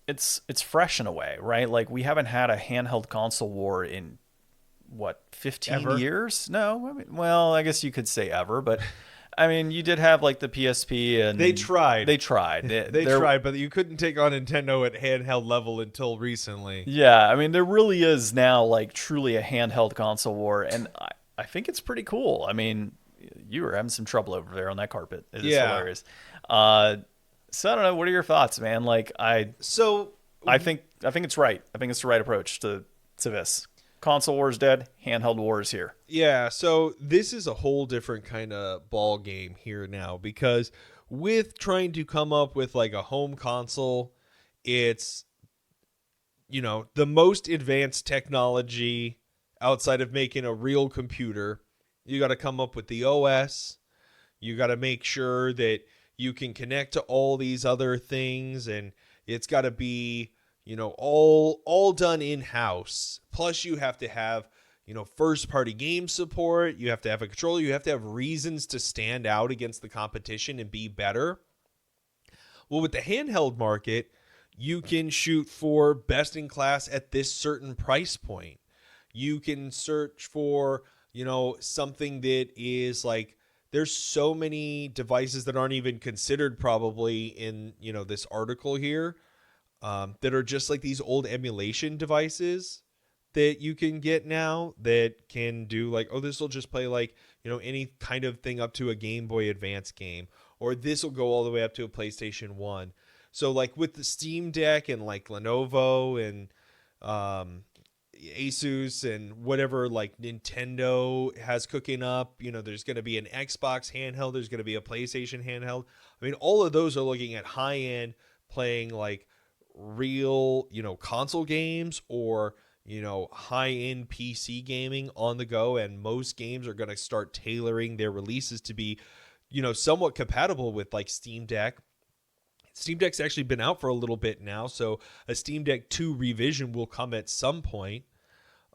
it's fresh in a way, right? Like we haven't had a handheld console war in 15 Ever? years? No, I mean, well, I guess you could say ever, but I mean, you did have like the PSP, and They tried. They tried. They tried, but you couldn't take on Nintendo at handheld level until recently. Yeah, I mean, there really is now like truly a handheld console war, and I think it's pretty cool. I mean, you were having some trouble over there on that carpet. It is hilarious. So I don't know. What are your thoughts, man? Like I think it's right. I think it's the right approach to this. Console war is dead. Handheld war is here. Yeah, so this is a whole different kind of ball game here now, because with trying to come up with like a home console, it's the most advanced technology outside of making a real computer. You got to come up with the OS. You got to make sure that you can connect to all these other things, and it's got to be all done in-house. Plus you have to have first-party game support. You have to have a controller. You have to have reasons to stand out against the competition and be better. Well, with the handheld market, you can shoot for best in class at this certain price point. You can search for something that is like, there's so many devices that aren't even considered probably in this article here, that are just like these old emulation devices that you can get now that can do like, oh, this will just play like, any kind of thing up to a Game Boy Advance game, or this will go all the way up to a PlayStation 1. So like with the Steam Deck and like Lenovo and Asus and whatever like Nintendo has cooking up, there's going to be an Xbox handheld, there's going to be a PlayStation handheld. I mean, all of those are looking at high end, playing like real console games or high-end PC gaming on the go, and most games are going to start tailoring their releases to be somewhat compatible with like Steam Deck. Steam Deck's actually been out for a little bit now, so a Steam Deck 2 revision will come at some point.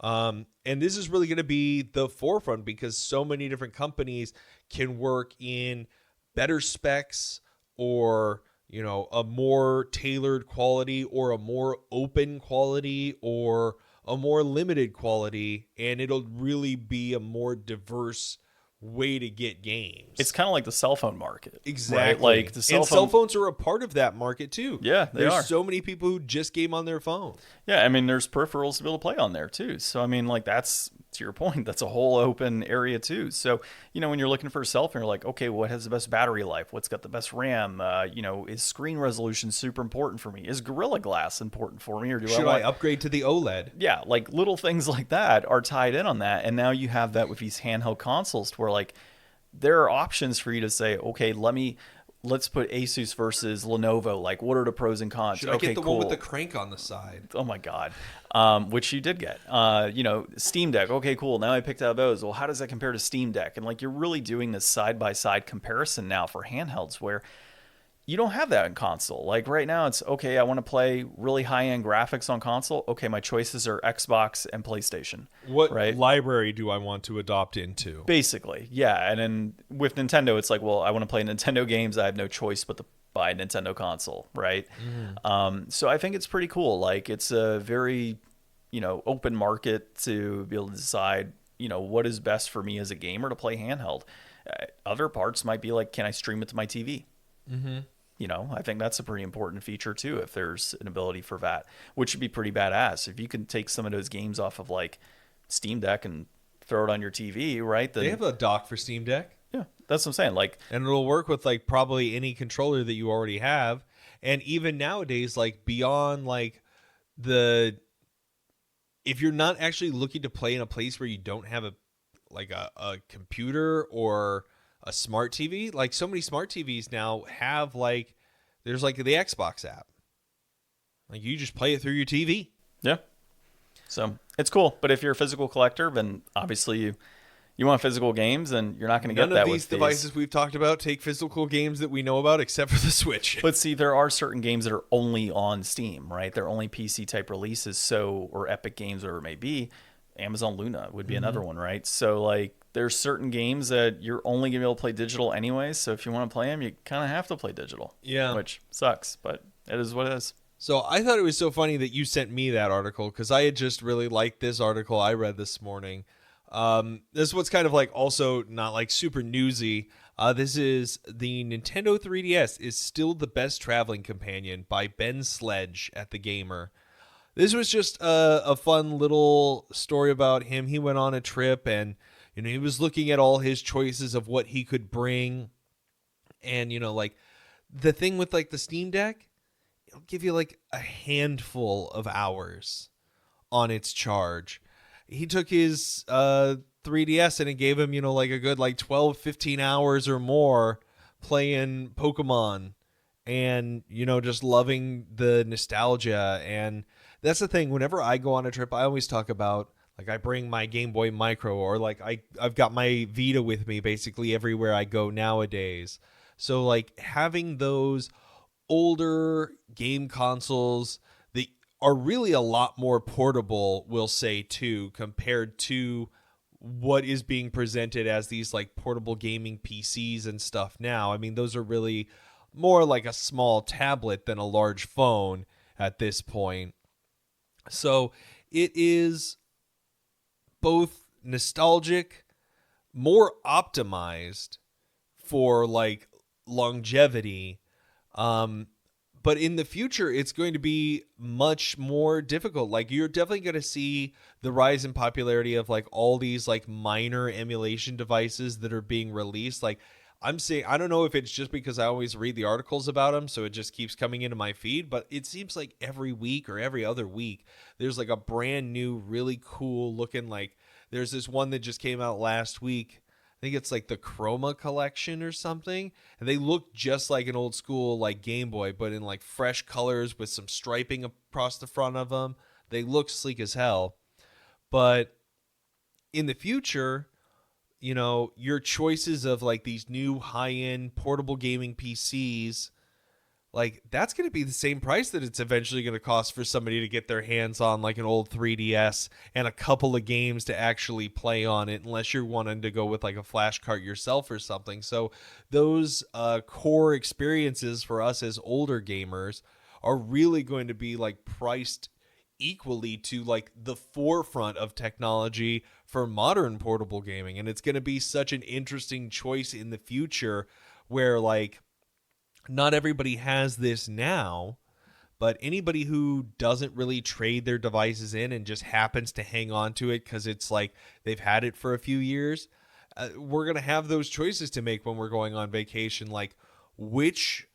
And this is really going to be the forefront, because so many different companies can work in better specs, or a more tailored quality, or a more open quality, or a more limited quality, and it'll really be a more diverse way to get games. It's kind of like the cell phone market. Exactly. Right? Like cell phones are a part of that market too. Yeah, there's so many people who just game on their phone. Yeah, I mean, there's peripherals to be able to play on there too. So I mean, like, that's, to your point, that's a whole open area too. So when you're looking for a cell phone, you're like, okay, what has the best battery life? What's got the best RAM? Is screen resolution super important for me? Is Gorilla Glass important for me, or should I upgrade to the OLED? Yeah, like little things like that are tied in on that, and now you have that with these handheld consoles, to where like there are options for you to say, okay, let's put Asus versus Lenovo. Like, what are the pros and cons? Should I get the one with the crank on the side? Oh my God. Which you did get. Steam Deck. Okay, cool. Now I picked out those. Well, how does that compare to Steam Deck? And like, you're really doing this side-by-side comparison now for handhelds, where you don't have that in console. Like right now, it's okay, I want to play really high-end graphics on console. Okay, my choices are Xbox and PlayStation. What library do I want to adopt into? Basically, yeah. And then with Nintendo, it's like, well, I want to play Nintendo games. I have no choice but to buy a Nintendo console, right? So I think it's pretty cool. Like, it's a very, open market to be able to decide, what is best for me as a gamer to play handheld. Other parts might be like, can I stream it to my TV? Mm-hmm. I think that's a pretty important feature too, if there's an ability for that, which would be pretty badass. If you can take some of those games off of like Steam Deck and throw it on your TV, right? Then, they have a dock for Steam Deck. Yeah, that's what I'm saying. Like, and it'll work with like probably any controller that you already have. And even nowadays, like beyond like if you're not actually looking to play in a place where you don't have a computer or a smart TV, like so many smart TVs now have like, there's like the Xbox app. Like you just play it through your TV. Yeah. So it's cool. But if you're a physical collector, then obviously You want physical games, and you're not going to get None that of with these devices we've talked about take physical games that we know about, except for the Switch. But see, there are certain games that are only on Steam, right? They're only PC type releases, so or Epic Games, whatever it may be. Amazon Luna would be another one, right? So like, there's certain games that you're only gonna be able to play digital anyway. So if you want to play them, you kind of have to play digital. Yeah, which sucks, but it is what it is. So I thought it was so funny that you sent me that article because I had just really liked this article I read this morning. This is what's kind of like also not like super newsy. This is the Nintendo 3DS is still the best traveling companion by Ben Sledge at The Gamer. This was just a fun little story about him. He went on a trip and, he was looking at all his choices of what he could bring. And, like the thing with like the Steam Deck, it'll give you like a handful of hours on its charge. He took his 3DS and it gave him, like a good like 12, 15 hours or more playing Pokemon and, just loving the nostalgia. And that's the thing. Whenever I go on a trip, I always talk about like I bring my Game Boy Micro or like I've got my Vita with me basically everywhere I go nowadays. So like having those older game consoles that are really a lot more portable, we'll say too, compared to what is being presented as these like portable gaming PCs and stuff now. I mean, those are really more like a small tablet than a large phone at this point. So it is both nostalgic, more optimized for like longevity, but in the future it's going to be much more difficult. Like you're definitely going to see the rise in popularity of like all these like minor emulation devices that are being released. Like I'm saying, I don't know if it's just because I always read the articles about them, so it just keeps coming into my feed, but it seems like every week or every other week, there's like a brand new, really cool looking, like there's this one that just came out last week. I think it's like the Chroma collection or something. And they look just like an old school like Game Boy, but in like fresh colors with some striping across the front of them. They look sleek as hell. But in the future, your choices of like these new high-end portable gaming PCs, like that's going to be the same price that it's eventually going to cost for somebody to get their hands on like an old 3DS and a couple of games to actually play on it, unless you're wanting to go with like a flash cart yourself or something. So those core experiences for us as older gamers are really going to be like priced equally to like the forefront of technology for modern portable gaming. And it's going to be such an interesting choice in the future where like not everybody has this now, but anybody who doesn't really trade their devices in and just happens to hang on to it because it's like they've had it for a few years, we're going to have those choices to make when we're going on vacation. Like, which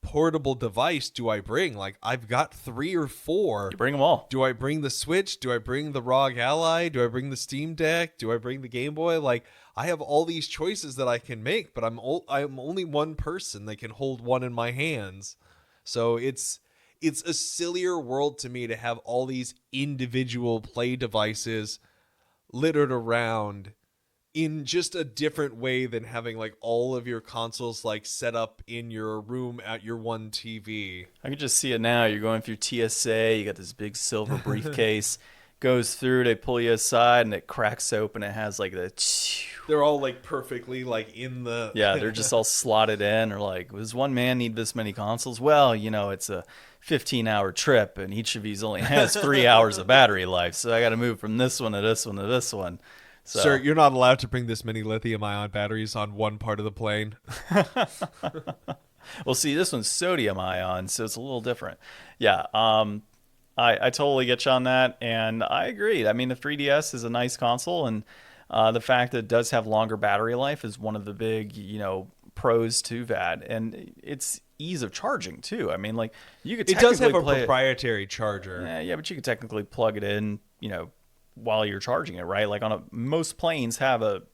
portable device do I bring? Like, I've got 3 or 4. You bring them all. Do I bring the Switch? Do I bring the ROG Ally? Do I bring the Steam Deck? Do I bring the Game Boy? Like, I have all these choices that I can make, but I'm only one person that can hold one in my hands. So it's a sillier world to me to have all these individual play devices littered around in just a different way than having like all of your consoles like set up in your room at your one TV. I can just see it now. You're going through TSA. You got this big silver briefcase. Goes through. They pull you aside, and it cracks open. It has like the. They're all like perfectly like in the. Yeah, they're just all slotted in. Or like, does one man need this many consoles? Well, it's a 15-hour trip, and each of these only has 3 hours of battery life. So I got to move from this one to this one to this one. So. Sir, you're not allowed to bring this many lithium-ion batteries on one part of the plane. Well, see, this one's sodium-ion, so it's a little different. Yeah, I totally get you on that, and I agree. I mean, the 3DS is a nice console, and the fact that it does have longer battery life is one of the big, pros to that. And it's ease of charging, too. I mean, like, you could technically It does have a proprietary charger. Yeah, but you could technically plug it in, while you're charging it, right? Like most planes have a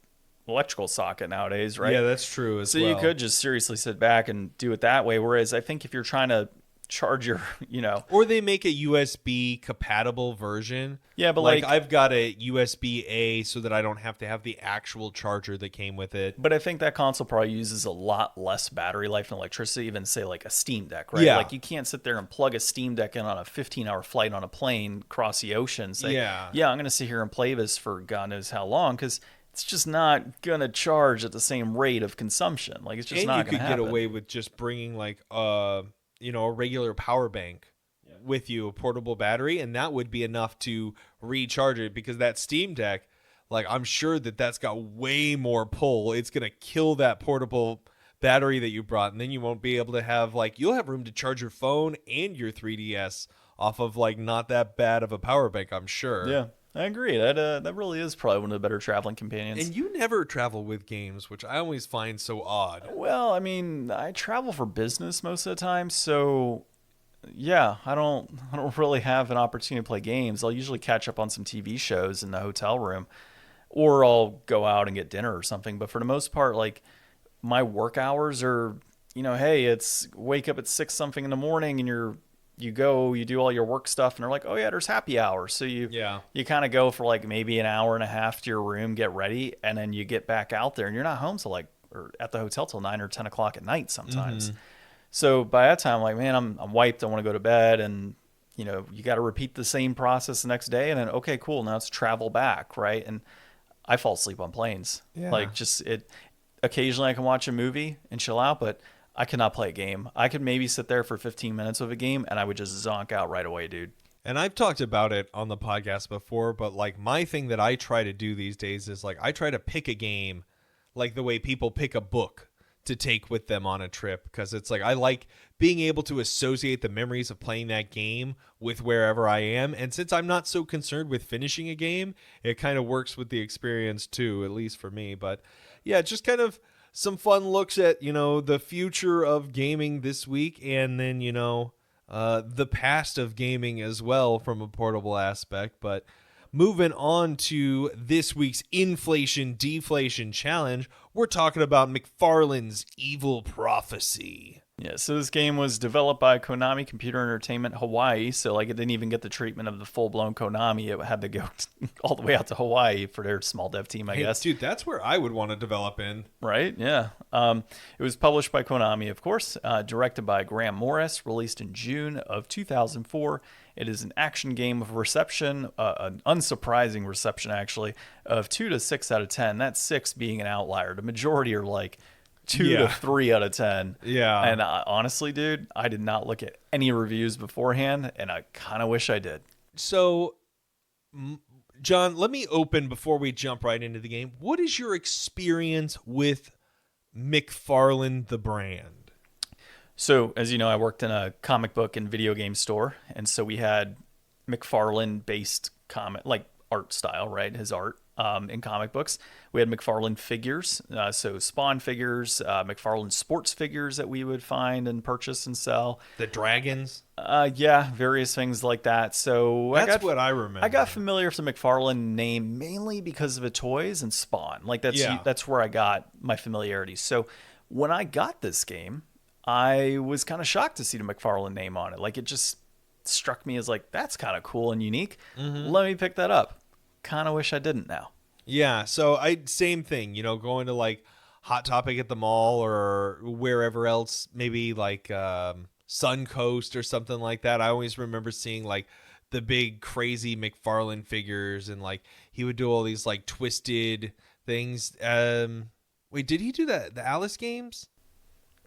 electrical socket nowadays, right? Yeah, that's true as well. So you could just seriously sit back and do it that way. Whereas I think if you're trying to charge your, Or they make a USB compatible version. Yeah, but like I've got a USB-A so that I don't have to have the actual charger that came with it. But I think that console probably uses a lot less battery life and electricity, even say like a Steam Deck, right? Yeah. Like you can't sit there and plug a Steam Deck in on a 15-hour flight on a plane across the ocean and say, I'm going to sit here and play this for God knows how long, because it's just not going to charge at the same rate of consumption. Like it's just not going to happen. And you could get away with just bringing like a regular power bank with you, a portable battery, and that would be enough to recharge it, because that Steam Deck, like I'm sure that's got way more pull. It's going to kill that portable battery that you brought, and then you won't be able to have you'll have room to charge your phone and your 3DS off of not that bad of a power bank, I'm sure. Yeah, I agree. That really is probably one of the better traveling companions. And you never travel with games, which I always find so odd. Well, I mean, I travel for business most of the time, so yeah, I don't really have an opportunity to play games. I'll usually catch up on some TV shows in the hotel room, or I'll go out and get dinner or something. But for the most part, my work hours are, hey, it's wake up at 6 something in the morning and you do all your work stuff, and they're like, oh yeah, there's happy hour. So you kind of go for maybe an hour and a half to your room, get ready, and then you get back out there, and you're not home till or at the hotel till 9 or 10 o'clock at night sometimes. Mm-hmm. So by that time, man, I'm wiped. I want to go to bed, and you got to repeat the same process the next day, and then okay, cool, now it's travel back, right? And I fall asleep on planes. Yeah. Occasionally I can watch a movie and chill out, but I cannot play a game. I could maybe sit there for 15 minutes of a game, and I would just zonk out right away, dude. And I've talked about it on the podcast before, but my thing that I try to do these days is I try to pick a game like the way people pick a book to take with them on a trip, because it's I like being able to associate the memories of playing that game with wherever I am. And since I'm not so concerned with finishing a game, it kind of works with the experience too, at least for me. But yeah, just kind of some fun looks at, the future of gaming this week, and then, the past of gaming as well from a portable aspect. But moving on to this week's Inflation Deflation Challenge, we're talking about McFarlane's Evil Prophecy. Yeah, so this game was developed by Konami Computer Entertainment Hawaii, so it didn't even get the treatment of the full-blown Konami. It had to go all the way out to Hawaii for their small dev team, I guess. Dude, that's where I would want to develop in. Right, yeah. It was published by Konami, of course, directed by Graham Morris, released in June of 2004. It is an action game of reception, an unsurprising reception, actually, of 2 to 6 out of 10. That's 6 being an outlier. The majority are 2 to 3 out of 10. Yeah. And honestly, dude, I did not look at any reviews beforehand, and I kind of wish I did. So, John, let me open before we jump right into the game. What is your experience with McFarlane the brand? So, as you know, I worked in a comic book and video game store, and so we had McFarlane-based art style, right? His art. In comic books, we had McFarlane figures, so Spawn figures, McFarlane sports figures that we would find and purchase and sell. The dragons? Yeah, various things like that. So that's what I remember. I got familiar with the McFarlane name mainly because of the toys and Spawn. That's where I got my familiarity. So when I got this game, I was kind of shocked to see the McFarlane name on it. It just struck me as that's kind of cool and unique. Mm-hmm. Let me pick that up. Kind of wish I didn't now. Yeah, so same thing, going to Hot Topic at the mall or wherever else, maybe Suncoast or something like that. I always remember seeing the big crazy McFarlane figures, and he would do all these twisted things. Wait, did he do that the Alice games?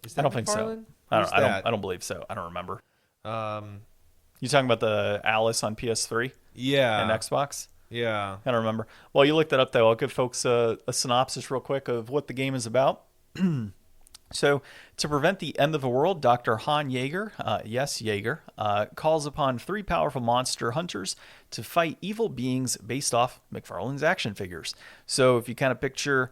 Is that I don't think so. I don't believe so. I don't remember. You talking about the Alice on PS3? Yeah. And Xbox? Yeah. I don't remember. Well, you looked that up, though. I'll give folks a synopsis real quick of what the game is about. So, to prevent the end of the world, Dr. Han Yeager, yes, Yeager, calls upon 3 powerful monster hunters to fight evil beings based off McFarlane's action figures. So, if you kind of picture,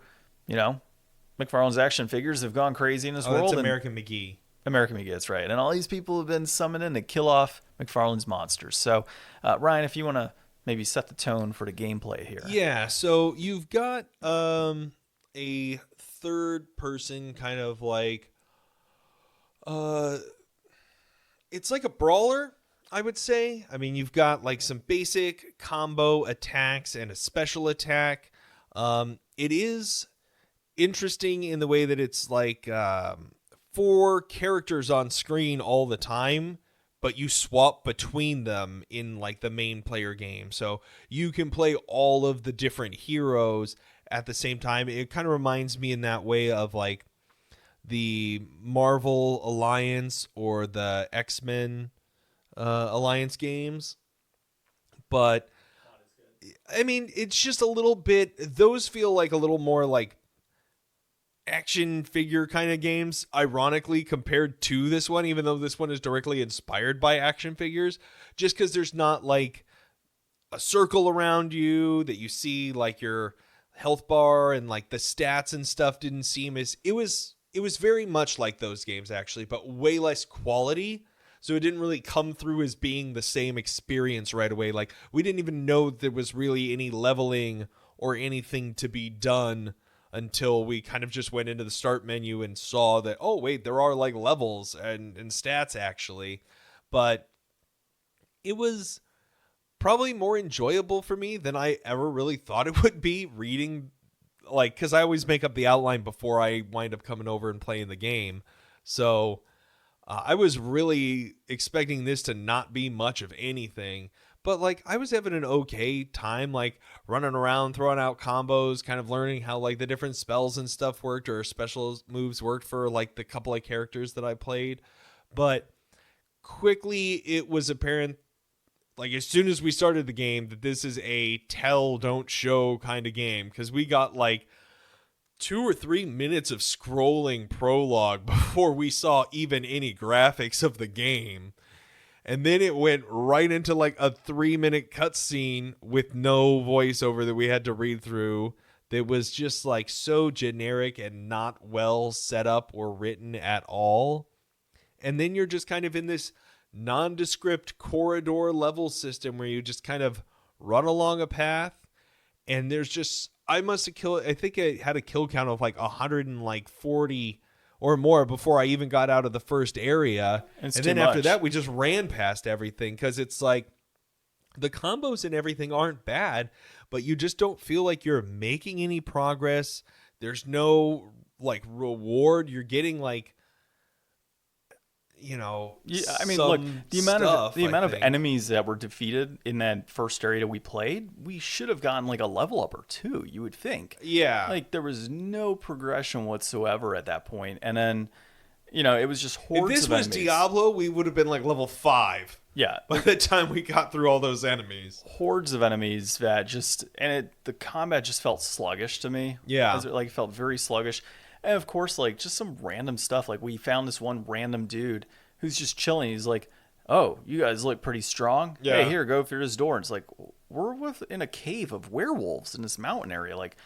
McFarlane's action figures have gone crazy in this world. That's American McGee. American McGee, that's right. And all these people have been summoned in to kill off McFarlane's monsters. So, Ryan, if you want to maybe set the tone for the gameplay here. Yeah, so you've got a third person kind of it's like a brawler, I would say. I mean, you've got like some basic combo attacks and a special attack. It is interesting in the way that it's like 4 characters on screen all the time, but you swap between them in like the main player game. So you can play all of the different heroes at the same time. It kind of reminds me in that way of like the Marvel Alliance or the X-Men Alliance games. But I mean, it's just a little bit, those feel like a little more like action figure kind of games, ironically, compared to this one, even though this one is directly inspired by action figures, just because there's not like a circle around you that you see like your health bar, and like the stats and stuff didn't seem as, it was very much like those games actually, but way less quality. So it didn't really come through as being the same experience right away. Like we didn't even know there was really any leveling or anything to be done until we kind of just went into the start menu and saw that, oh wait, there are like levels and stats actually. But it was probably more enjoyable for me than I ever really thought it would be reading, like, because I always make up the outline before I wind up coming over and playing the game. So I was really expecting this to not be much of anything, but like I was having an okay time, like running around, throwing out combos, kind of learning how like the different spells and stuff worked, or special moves worked for like the couple of characters that I played. But quickly it was apparent, like as soon as we started the game, that this is a tell don't show kind of game, because we got like 2 or 3 minutes of scrolling prologue before we saw even any graphics of the game. And then it went right into like a 3-minute cutscene with no voiceover that we had to read through. That was just like so generic and not well set up or written at all. And then you're just kind of in this nondescript corridor level system where you just kind of run along a path. And there's just, I think I had a kill count of like 140 or more before I even got out of the first area. And then after that, we just ran past everything, because it's like the combos and everything aren't bad, but you just don't feel like you're making any progress. There's no like reward. You're getting like, you know, yeah, I mean, look, the amount of enemies that were defeated in that first area we played, we should have gotten like a level up or 2, you would think. Yeah. Like there was no progression whatsoever at that point. And then, you know, it was just hordes of enemies. If this was Diablo, we would have been like level 5. Yeah. By the time we got through all those enemies. Hordes of enemies that just, and the combat just felt sluggish to me. Yeah. It felt very sluggish. And of course, like just some random stuff. Like we found this one random dude who's just chilling. He's like, "Oh, you guys look pretty strong. Yeah. Hey, here, go through this door." And it's like, we're in a cave of werewolves in this mountain area. Like,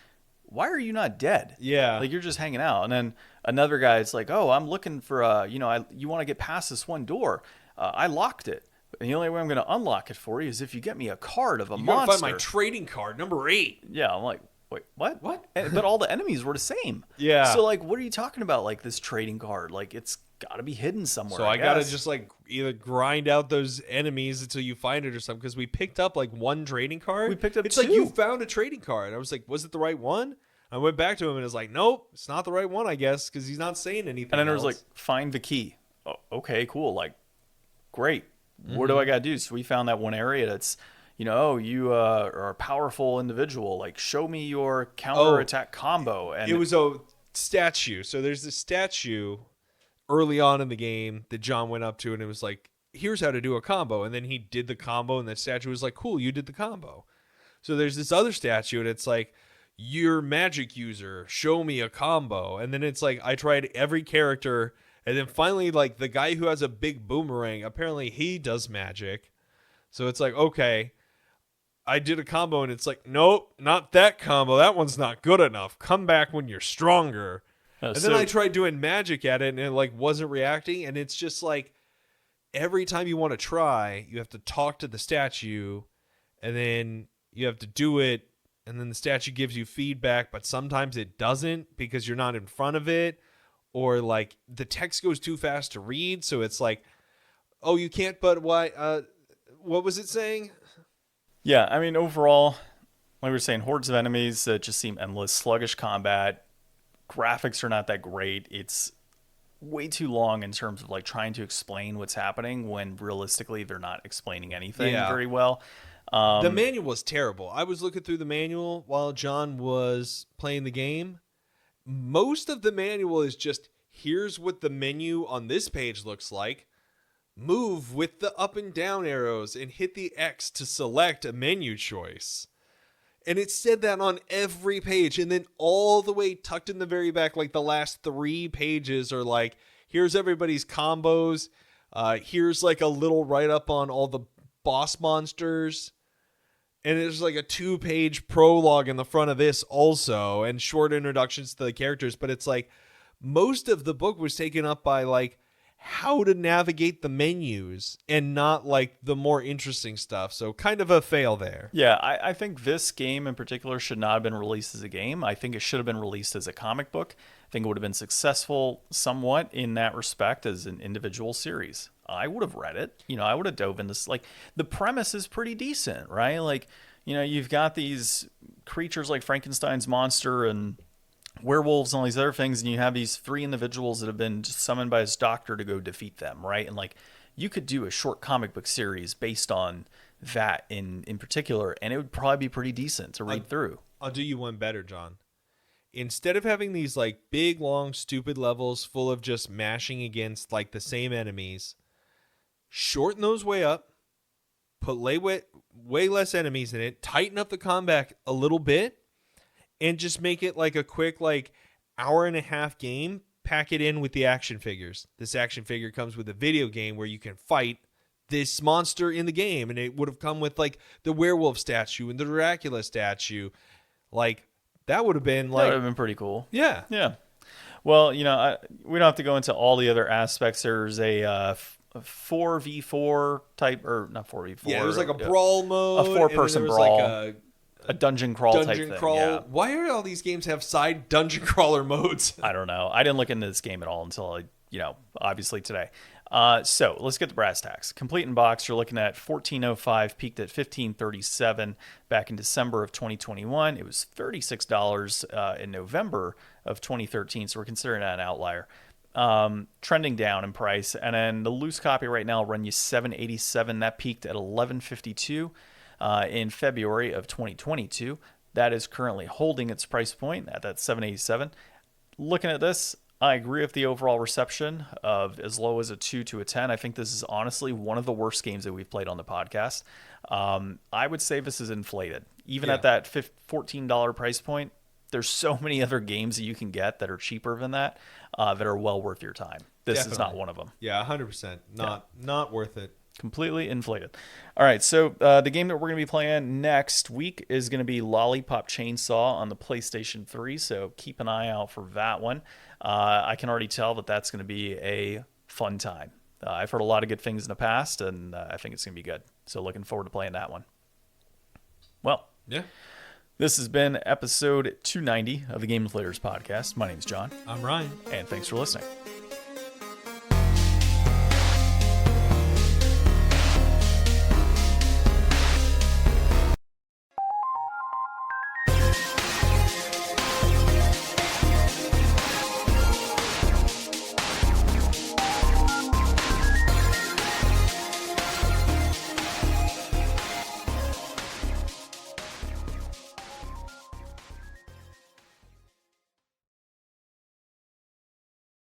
why are you not dead? Yeah. Like you're just hanging out. And then another guy's like, "Oh, I'm looking for you want to get past this one door. I locked it. And the only way I'm going to unlock it for you is if you get me a card of a monster. You gotta find my trading card, number 8. Yeah, I'm like, wait, what? But all the enemies were the same. Yeah. So, like, what are you talking about? Like, this trading card? Like, it's got to be hidden somewhere. So I gotta just, like, either grind out those enemies until you find it or something. Because we picked up, like, 1 trading card. We picked up 2. It's like, you found a trading card. I was like, was it the right one? I went back to him and it's like, nope, it's not the right one, I guess. Because he's not saying anything And then else. it was like, find the key. Oh, okay, cool. Like, great. What do I got to do? So we found that one area that's, you know, you are a powerful individual. Like, show me your counter-attack combo. And it was a statue. So there's this statue early on in the game that John went up to, and it was like, here's how to do a combo. And then he did the combo, and the statue was like, cool, you did the combo. So there's this other statue, and it's like, you're magic user, show me a combo. And then it's like, I tried every character. And then finally, like, the guy who has a big boomerang, apparently he does magic. So it's like, okay, I did a combo, and it's like, nope, not that combo. That one's not good enough. Come back when you're stronger. And then I tried doing magic at it, and it, like, wasn't reacting. And it's just like, every time you want to try, you have to talk to the statue, and then you have to do it, and then the statue gives you feedback, but sometimes it doesn't because you're not in front of it. Or, like, the text goes too fast to read, so it's like, Oh, you can't, but why? What was it saying? Yeah, I mean, overall, like we were saying, hordes of enemies that just seem endless, sluggish combat, graphics are not that great. It's way too long in terms of like trying to explain what's happening when realistically they're not explaining anything very well. The manual was terrible. I was looking through the manual while John was playing the game. Most of the manual is just, here's what the menu on this page looks like. Move with the up and down arrows and hit the X to select a menu choice. And it said that on every page. And then all the way tucked in the very back, like the last 3 pages are like, here's everybody's combos. Here's like a little write-up on all the boss monsters. And there's like a 2-page prologue in the front of this also, and short introductions to the characters. But it's like most of the book was taken up by like how to navigate the menus and not like the more interesting stuff. So kind of a fail there. Yeah, I think this game in particular should not have been released as a game. I think it should have been released as a comic book. I think it would have been successful somewhat in that respect as an individual series. I would have read it. I would have dove into this. Like, the premise is pretty decent, right? Like, you've got these creatures like Frankenstein's monster and werewolves and all these other things, and you have these 3 individuals that have been summoned by his doctor to go defeat them, right? And like, you could do a short comic book series based on that in particular, and it would probably be pretty decent to read through. I'll do you one better, John. Instead of having these like big, long, stupid levels full of just mashing against like the same enemies, shorten those way up, put way less enemies in it, tighten up the combat a little bit, and just make it like a quick like hour-and-a-half game. Pack it in with the action figures. This action figure comes with a video game where you can fight this monster in the game, and it would have come with like the werewolf statue and the Dracula statue. Like, that would have been like, that would have been pretty cool. Yeah. Well, we don't have to go into all the other aspects. There's a 4v4 type, or not 4v4. Yeah, it was like a brawl mode. A 4-person brawl. Like a dungeon crawl type thing. Crawl. Yeah. Why are all these games have side dungeon crawler modes? I don't know. I didn't look into this game at all until, obviously today. So let's get the brass tacks. Complete in box, you're looking at $14.05, peaked at $15.37 back in December of 2021. It was $36 in November of 2013, so we're considering that an outlier. Trending down in price, and then the loose copy right now will run you $7.87. That peaked at $11.52 in February of 2022. That is currently holding its price point at that $7.87. Looking at this, I agree with the overall reception of as low as a 2 to a 10. I think this is honestly one of the worst games that we've played on the podcast. I would say this is inflated. Even at that $14 price point, there's so many other games that you can get that are cheaper than that that are well worth your time. This is not one of them. Yeah, 100%. Not worth it. Completely inflated. All right, so the game that we're going to be playing next week is going to be Lollipop Chainsaw on the PlayStation 3, so keep an eye out for that one. I can already tell that that's going to be a fun time. I've heard a lot of good things in the past, and I think it's going to be good. So looking forward to playing that one. Well, this has been episode 290 of the Game Deflators Podcast. My name's John. I'm Ryan. And thanks for listening.